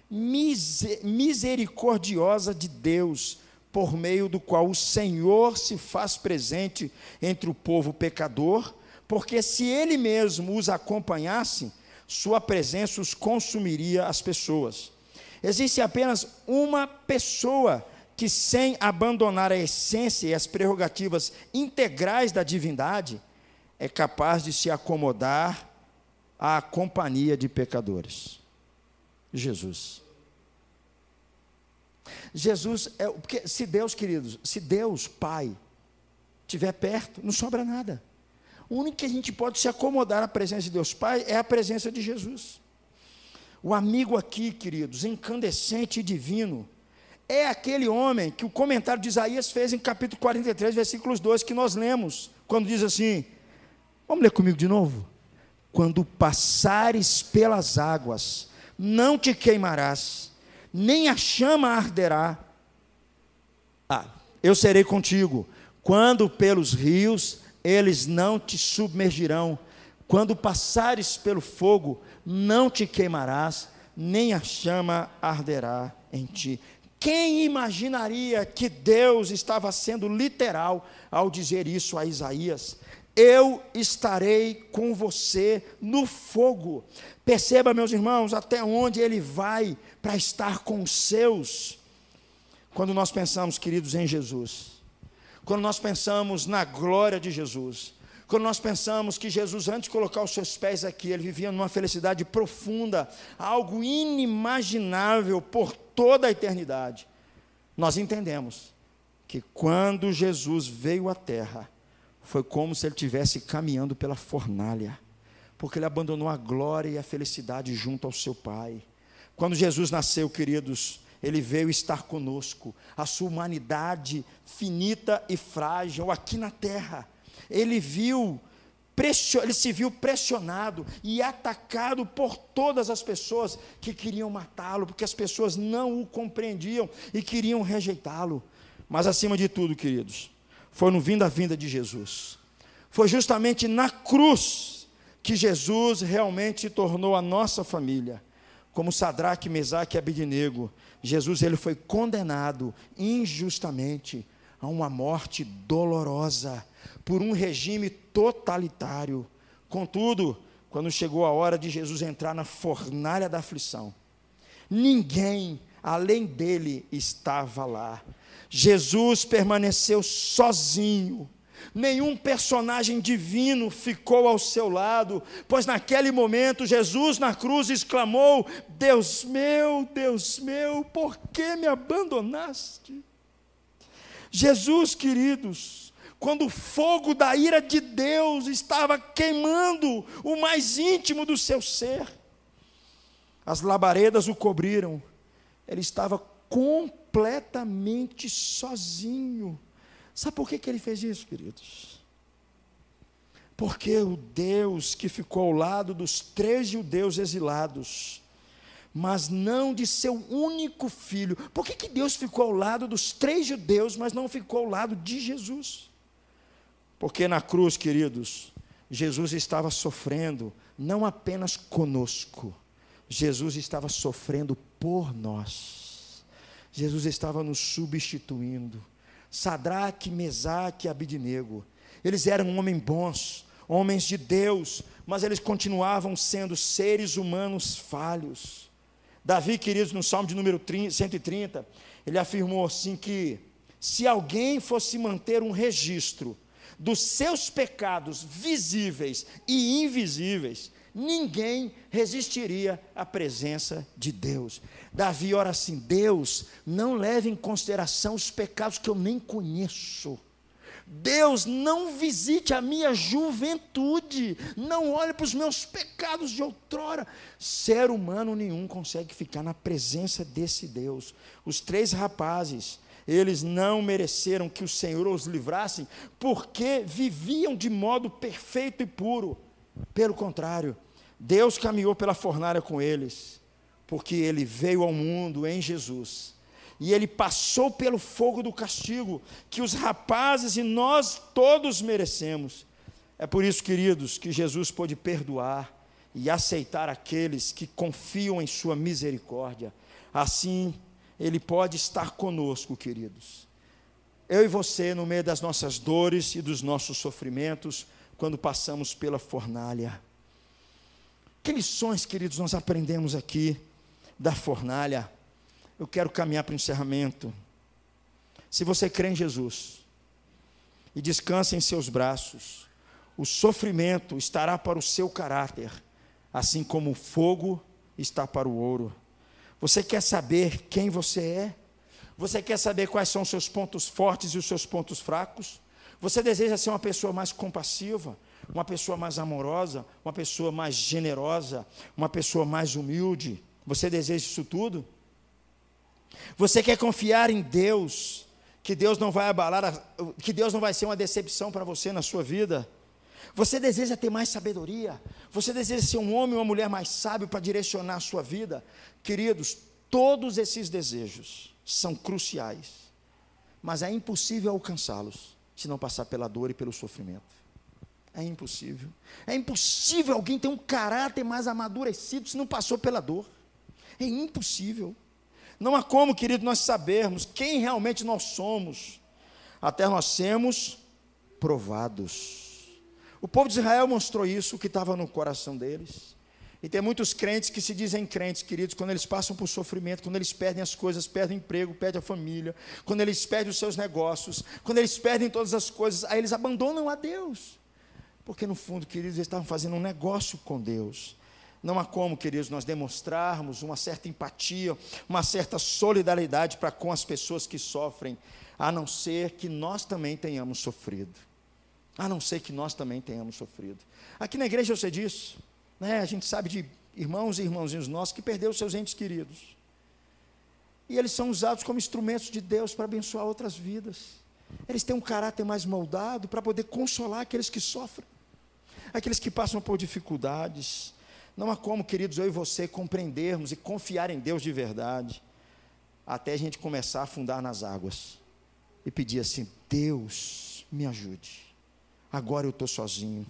misericordiosa de Deus, por meio do qual o Senhor se faz presente entre o povo pecador, porque se ele mesmo os acompanhasse, sua presença os consumiria as pessoas. Existe apenas uma pessoa que, sem abandonar a essência e as prerrogativas integrais da divindade, é capaz de se acomodar à companhia de pecadores. Jesus. Jesus porque se Deus, queridos, se Deus Pai estiver perto, não sobra nada. O único que a gente pode se acomodar à presença de Deus Pai é a presença de Jesus. O amigo aqui, queridos, incandescente e divino, é aquele homem que o comentário de Isaías fez em capítulo 43, versículos 2, que nós lemos, quando diz assim, vamos ler comigo de novo? Quando passares pelas águas, não te queimarás, nem a chama arderá. Eu serei contigo. Quando pelos rios, eles não te submergirão. Quando passares pelo fogo, não te queimarás, nem a chama arderá em ti. Quem imaginaria que Deus estava sendo literal ao dizer isso a Isaías? Eu estarei com você no fogo. Perceba, meus irmãos, até onde ele vai para estar com os seus. Quando nós pensamos, queridos, em Jesus, quando nós pensamos na glória de Jesus, quando nós pensamos que Jesus, antes de colocar os seus pés aqui, ele vivia numa felicidade profunda, algo inimaginável por toda a eternidade, nós entendemos que quando Jesus veio à terra, foi como se ele estivesse caminhando pela fornalha, porque ele abandonou a glória e a felicidade junto ao seu Pai. Quando Jesus nasceu, queridos, ele veio estar conosco, a sua humanidade finita e frágil aqui na terra. Ele viu ele se viu pressionado e atacado por todas as pessoas que queriam matá-lo, porque as pessoas não o compreendiam e queriam rejeitá-lo. Mas acima de tudo, queridos, foi no vinda de Jesus. Foi justamente na cruz que Jesus realmente se tornou a nossa família. Como Sadraque, Mesaque e Abednego, Jesus ele foi condenado injustamente a uma morte dolorosa por um regime totalitário. Contudo, quando chegou a hora de Jesus entrar na fornalha da aflição, ninguém além dele estava lá. Jesus permaneceu sozinho. Nenhum personagem divino ficou ao seu lado, pois naquele momento Jesus na cruz exclamou: Deus meu, por que me abandonaste? Jesus, queridos, quando o fogo da ira de Deus estava queimando o mais íntimo do seu ser, as labaredas o cobriram, ele estava completamente sozinho. Sabe por que ele fez isso, queridos? Porque o Deus que ficou ao lado dos 3 judeus exilados, mas não de seu único filho. Por que Deus ficou ao lado dos 3 judeus, mas não ficou ao lado de Jesus? Porque na cruz, queridos, Jesus estava sofrendo, não apenas conosco, Jesus estava sofrendo por nós. Jesus estava nos substituindo. Sadraque, Mesaque e Abednego, eles eram homens bons, homens de Deus, mas eles continuavam sendo seres humanos falhos. Davi, queridos, no Salmo de número 130, ele afirmou assim que se alguém fosse manter um registro dos seus pecados visíveis e invisíveis, ninguém resistiria à presença de Deus. Davi ora assim: Deus, não leve em consideração os pecados que eu nem conheço. Deus, não visite a minha juventude, não olhe para os meus pecados de outrora. Ser humano nenhum consegue ficar na presença desse Deus. Os 3 rapazes, eles não mereceram que o Senhor os livrasse, porque viviam de modo perfeito e puro. Pelo contrário, Deus caminhou pela fornalha com eles, porque ele veio ao mundo em Jesus, e ele passou pelo fogo do castigo, que os rapazes e nós todos merecemos. É por isso, queridos, que Jesus pôde perdoar e aceitar aqueles que confiam em sua misericórdia. Assim, ele pode estar conosco, queridos. Eu e você, no meio das nossas dores e dos nossos sofrimentos, quando passamos pela fornalha. Que lições, queridos, nós aprendemos aqui da fornalha? Eu quero caminhar para o encerramento. Se você crê em Jesus e descansa em seus braços, o sofrimento estará para o seu caráter, assim como o fogo está para o ouro. Você quer saber quem você é? Você quer saber quais são os seus pontos fortes e os seus pontos fracos? Você deseja ser uma pessoa mais compassiva, uma pessoa mais amorosa, uma pessoa mais generosa, uma pessoa mais humilde? Você deseja isso tudo? Você quer confiar em Deus, que Deus não vai abalar, que Deus não vai ser uma decepção para você na sua vida? Você deseja ter mais sabedoria? Você deseja ser um homem ou uma mulher mais sábio para direcionar a sua vida? Queridos, todos esses desejos são cruciais, mas é impossível alcançá-los se não passar pela dor e pelo sofrimento. É impossível. É impossível alguém ter um caráter mais amadurecido se não passou pela dor. É impossível. Não há como, querido, nós sabermos quem realmente nós somos, até nós sermos provados. O povo de Israel mostrou isso, o que estava no coração deles. E tem muitos crentes que se dizem crentes, queridos, quando eles passam por sofrimento, quando eles perdem as coisas, perdem o emprego, perdem a família, quando eles perdem os seus negócios, quando eles perdem todas as coisas, aí eles abandonam a Deus. Porque no fundo, queridos, eles estavam fazendo um negócio com Deus. Não há como, queridos, nós demonstrarmos uma certa empatia, uma certa solidariedade para com as pessoas que sofrem, a não ser que nós também tenhamos sofrido. A não ser que nós também tenhamos sofrido. Aqui na igreja eu sei disso, né? A gente sabe de irmãos e irmãozinhos nossos que perderam seus entes queridos. E eles são usados como instrumentos de Deus para abençoar outras vidas. Eles têm um caráter mais moldado para poder consolar aqueles que sofrem. aqueles que passam por dificuldades. Não há como, queridos, eu e você compreendermos e confiar em Deus de verdade, até a gente começar a afundar nas águas e pedir assim: Deus, me ajude, agora eu estou sozinho.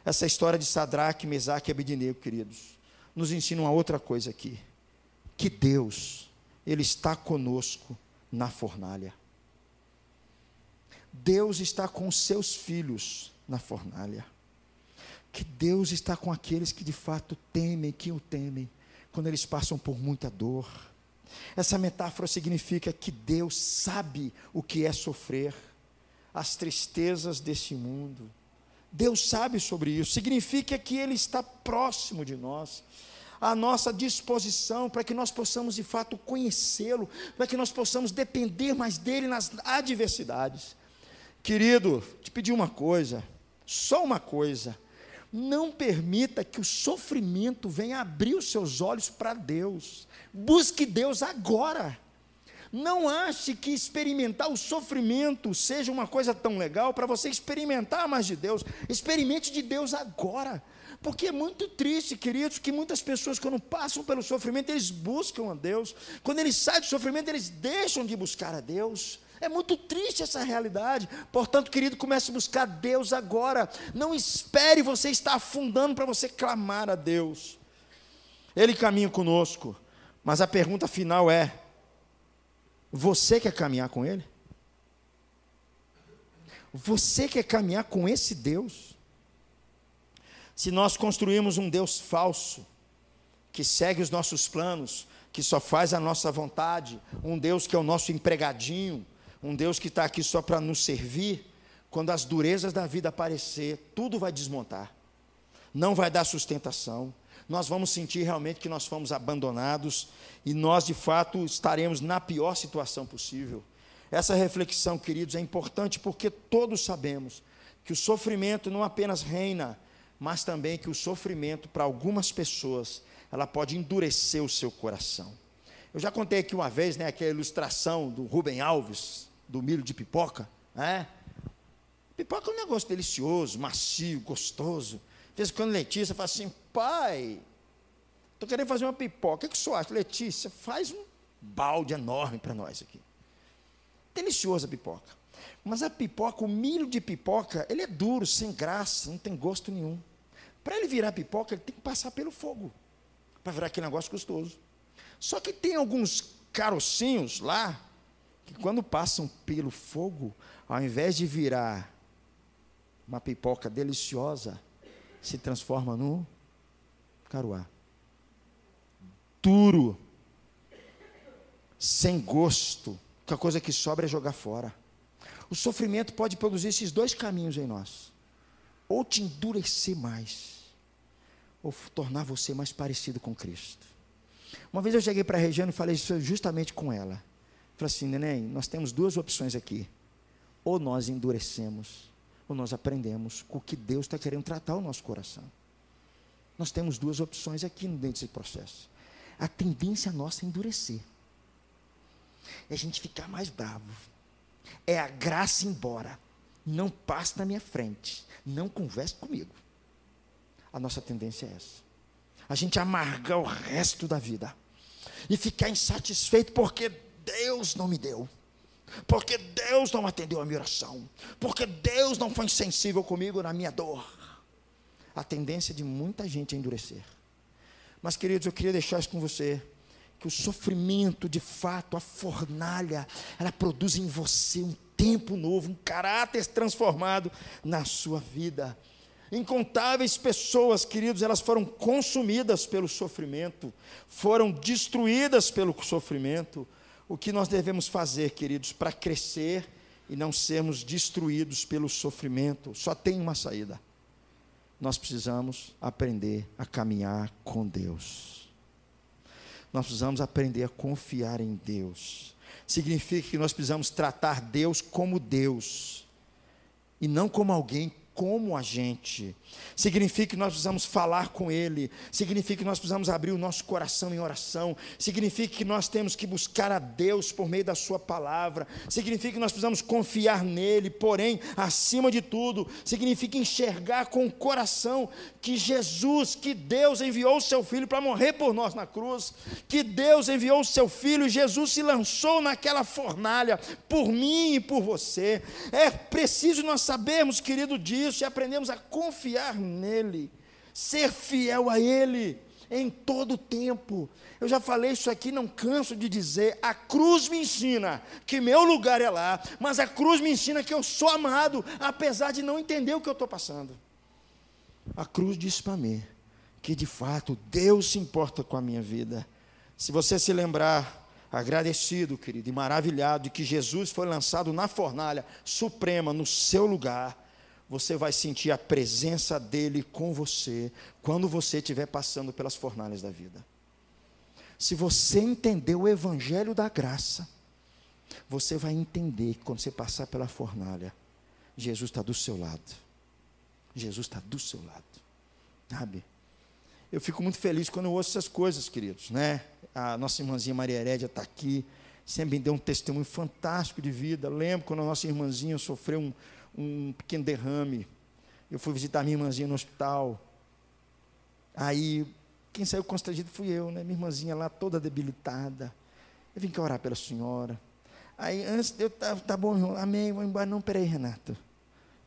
Essa história de Sadraque, Mesaque e Abednego, queridos, nos ensina uma outra coisa aqui, que Deus, Ele está conosco na fornalha. Deus está com os seus filhos na fornalha. Que Deus está com aqueles que de fato temem, que o temem, quando eles passam por muita dor. Essa metáfora significa que Deus sabe o que é sofrer, as tristezas desse mundo. Deus sabe sobre isso. Significa que Ele está próximo de nós, à nossa disposição, para que nós possamos de fato conhecê-lo, para que nós possamos depender mais dEle nas adversidades. Querido, te pedir uma coisa, só uma coisa: não permita que o sofrimento venha abrir os seus olhos para Deus. Busque Deus agora. Não ache que experimentar o sofrimento seja uma coisa tão legal para você experimentar mais de Deus. Experimente de Deus agora. Porque é muito triste, queridos, que muitas pessoas, quando passam pelo sofrimento, eles buscam a Deus. Quando eles saem do sofrimento, eles deixam de buscar a Deus. É muito triste essa realidade. Portanto, querido, comece a buscar Deus agora. Não espere você estar afundando para você clamar a Deus. Ele caminha conosco, mas a pergunta final é: você quer caminhar com Ele? Você quer caminhar com esse Deus? Se nós construímos um Deus falso, que segue os nossos planos, que só faz a nossa vontade, um Deus que é o nosso empregadinho, um Deus que está aqui só para nos servir, quando as durezas da vida aparecer, tudo vai desmontar, não vai dar sustentação, nós vamos sentir realmente que nós fomos abandonados, e nós de fato estaremos na pior situação possível. Essa reflexão, queridos, é importante porque todos sabemos que o sofrimento não apenas reina, mas também que o sofrimento, para algumas pessoas, ela pode endurecer o seu coração. Eu já contei aqui uma vez, né, aquela ilustração do Rubem Alves, do milho de pipoca, né? Pipoca é um negócio delicioso, macio, gostoso. De vez em quando Letícia fala assim: pai, estou querendo fazer uma pipoca, o que o senhor acha? Letícia, faz um balde enorme para nós aqui. Deliciosa a pipoca. Mas a pipoca, o milho de pipoca, ele é duro, sem graça, não tem gosto nenhum. Para ele virar pipoca, ele tem que passar pelo fogo, para virar aquele negócio gostoso. Só que tem alguns carocinhos lá, que quando passam pelo fogo, ao invés de virar uma pipoca deliciosa, se transforma no caruá. Duro, sem gosto, que a coisa que sobra é jogar fora. O sofrimento pode produzir esses dois caminhos em nós: ou te endurecer mais, ou tornar você mais parecido com Cristo. Uma vez eu cheguei para a Regiane e falei isso justamente com ela. Falei assim: neném, nós temos duas opções aqui. Ou nós endurecemos, ou nós aprendemos com o que Deus está querendo tratar o nosso coração. Nós temos duas opções aqui dentro desse processo. A tendência nossa é endurecer. É a gente ficar mais bravo. É a graça ir embora. Não passe na minha frente. Não converse comigo. A nossa tendência é essa. A gente amargar o resto da vida. E ficar insatisfeito porque Deus não me deu. Porque Deus não atendeu a minha oração. Porque Deus não foi insensível comigo na minha dor. A tendência de muita gente é endurecer. Mas, queridos, eu queria deixar isso com você, que o sofrimento, de fato, a fornalha, ela produz em você um tempo novo, um caráter transformado na sua vida. Incontáveis pessoas, queridos, elas foram consumidas pelo sofrimento, foram destruídas pelo sofrimento. O que nós devemos fazer, queridos, para crescer e não sermos destruídos pelo sofrimento? Só tem uma saída. Nós precisamos aprender a caminhar com Deus. Nós precisamos aprender a confiar em Deus. Significa que nós precisamos tratar Deus como Deus, e não como alguém como a gente. Significa que nós precisamos falar com Ele. Significa que nós precisamos abrir o nosso coração em oração. Significa que nós temos que buscar a Deus por meio da sua palavra. Significa que nós precisamos confiar nele. Porém, acima de tudo, significa enxergar com o coração que Jesus, que Deus enviou o seu Filho para morrer por nós na cruz. Que Deus enviou o seu Filho e Jesus se lançou naquela fornalha por mim e por você. É preciso nós sabermos, querido, disso e aprendemos a confiar nele, ser fiel a ele em todo o tempo. Eu já falei isso aqui, não canso de dizer, a cruz me ensina que meu lugar é lá, mas a cruz me ensina que eu sou amado, apesar de não entender o que eu estou passando. A cruz diz para mim que de fato Deus se importa com a minha vida. Se você se lembrar, agradecido, querido, e maravilhado de que Jesus foi lançado na fornalha suprema no seu lugar, você vai sentir a presença dele com você quando você estiver passando pelas fornalhas da vida. Se você entender o evangelho da graça, você vai entender que quando você passar pela fornalha, Jesus está do seu lado. Jesus está do seu lado, sabe? Eu fico muito feliz quando eu ouço essas coisas, queridos, né? A nossa irmãzinha Maria Herédia está aqui, sempre me deu um testemunho fantástico de vida. Lembro quando a nossa irmãzinha sofreu um pequeno derrame, eu fui visitar minha irmãzinha no hospital, aí quem saiu constrangido fui eu, né? Minha irmãzinha lá toda debilitada, eu vim cá orar pela senhora. Aí antes eu estava, tá bom, irmão, amém, vou embora. Não, peraí, Renato,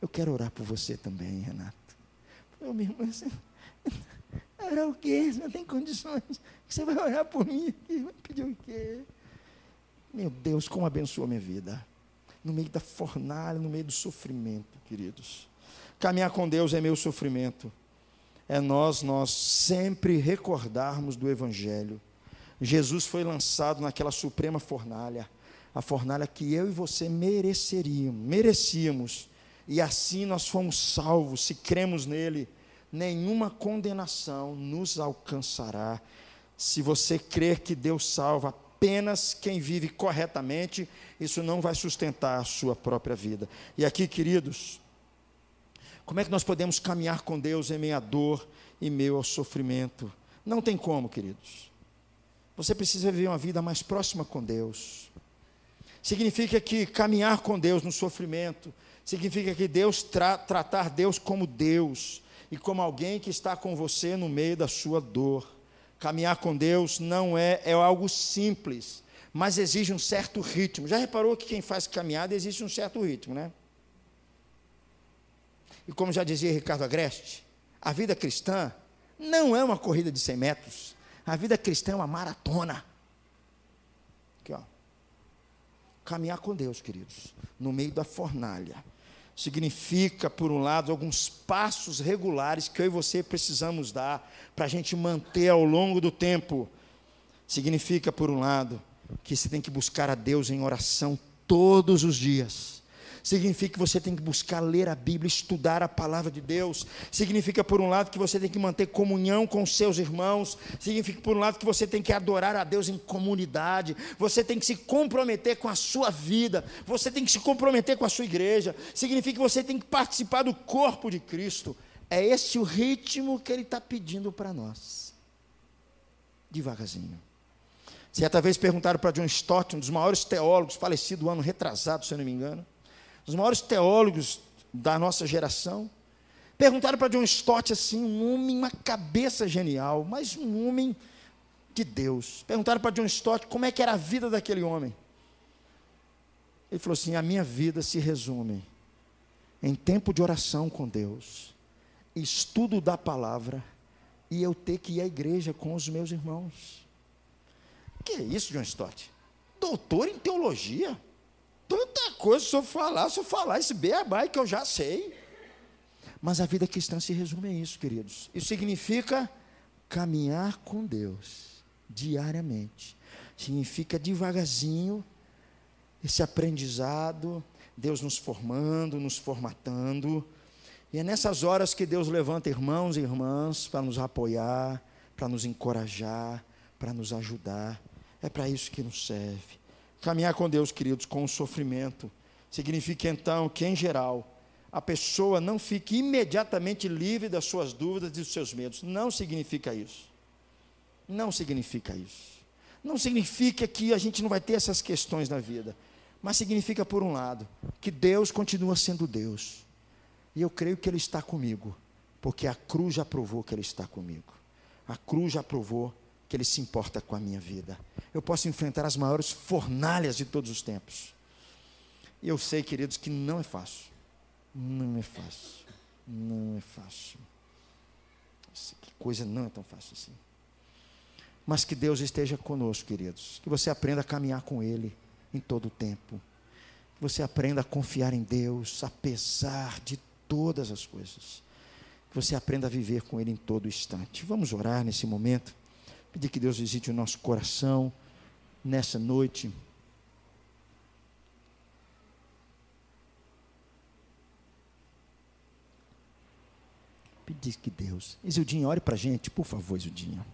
eu quero orar por você também, Renato. Eu, minha irmã, orar o quê? Você não tem condições. Você vai orar por mim aqui? Vai pedir o quê? Meu Deus, como abençoou a minha vida. No meio da fornalha, no meio do sofrimento, queridos. Caminhar com Deus é meu sofrimento. É nós sempre recordarmos do Evangelho. Jesus foi lançado naquela suprema fornalha. A fornalha que eu e você merecíamos. E assim nós fomos salvos, se cremos nele. Nenhuma condenação nos alcançará. Se você crer que Deus salva apenas quem vive corretamente, isso não vai sustentar a sua própria vida. E aqui, queridos, como é que nós podemos caminhar com Deus em meio à dor e meio ao sofrimento? Não tem como, queridos. Você precisa viver uma vida mais próxima com Deus. Significa que caminhar com Deus no sofrimento, significa que tratar Deus como Deus, e como alguém que está com você no meio da sua dor. Caminhar com Deus não é algo simples, mas exige um certo ritmo. Já reparou que quem faz caminhada existe um certo ritmo, né? E como já dizia Ricardo Agreste, a vida cristã não é uma corrida de 100 metros, a vida cristã é uma maratona. Aqui, ó. Caminhar com Deus, queridos, no meio da fornalha, significa, por um lado, alguns passos regulares que eu e você precisamos dar para a gente manter ao longo do tempo. Significa, por um lado, que você tem que buscar a Deus em oração todos os dias. Significa que você tem que buscar ler a Bíblia, estudar a palavra de Deus. Significa, por um lado, que você tem que manter comunhão com os seus irmãos. Significa, por um lado, que você tem que adorar a Deus em comunidade. Você tem que se comprometer com a sua vida. Você tem que se comprometer com a sua igreja. Significa que você tem que participar do corpo de Cristo. É esse o ritmo que Ele está pedindo para nós. Devagarzinho. Certa vez perguntaram para John Stott, um dos maiores teólogos, falecido ano retrasado, se eu não me engano, os maiores teólogos da nossa geração, perguntaram para John Stott assim, um homem, uma cabeça genial, mas um homem de Deus. Perguntaram para John Stott como é que era a vida daquele homem. Ele falou assim: a minha vida se resume em tempo de oração com Deus, estudo da palavra e eu ter que ir à igreja com os meus irmãos. Que é isso, John Stott? Doutor em teologia? Tanta coisa se eu falar esse beabá que eu já sei. Mas a vida cristã se resume a isso, queridos. Isso significa caminhar com Deus diariamente. Significa devagarzinho esse aprendizado, Deus nos formando, nos formatando. E é nessas horas que Deus levanta irmãos e irmãs para nos apoiar, para nos encorajar, para nos ajudar. É para isso que nos serve. Caminhar com Deus, queridos, com o sofrimento, significa então que, em geral, a pessoa não fique imediatamente livre das suas dúvidas e dos seus medos. Não significa isso. Não significa isso. Não significa que a gente não vai ter essas questões na vida. Mas significa, por um lado, que Deus continua sendo Deus. E eu creio que Ele está comigo. Porque a cruz já provou que Ele está comigo. A cruz já provou que Ele se importa com a minha vida. Eu posso enfrentar as maiores fornalhas de todos os tempos. E eu sei, queridos, que não é fácil. Não é fácil. Não é fácil. Que coisa não é tão fácil assim. Mas que Deus esteja conosco, queridos. Que você aprenda a caminhar com Ele em todo o tempo. Que você aprenda a confiar em Deus, apesar de todas as coisas. Que você aprenda a viver com Ele em todo instante. Vamos orar nesse momento. Pedir que Deus visite o nosso coração nessa noite. Pedir que Deus... Isildinha, ore para a gente, por favor, Isildinha.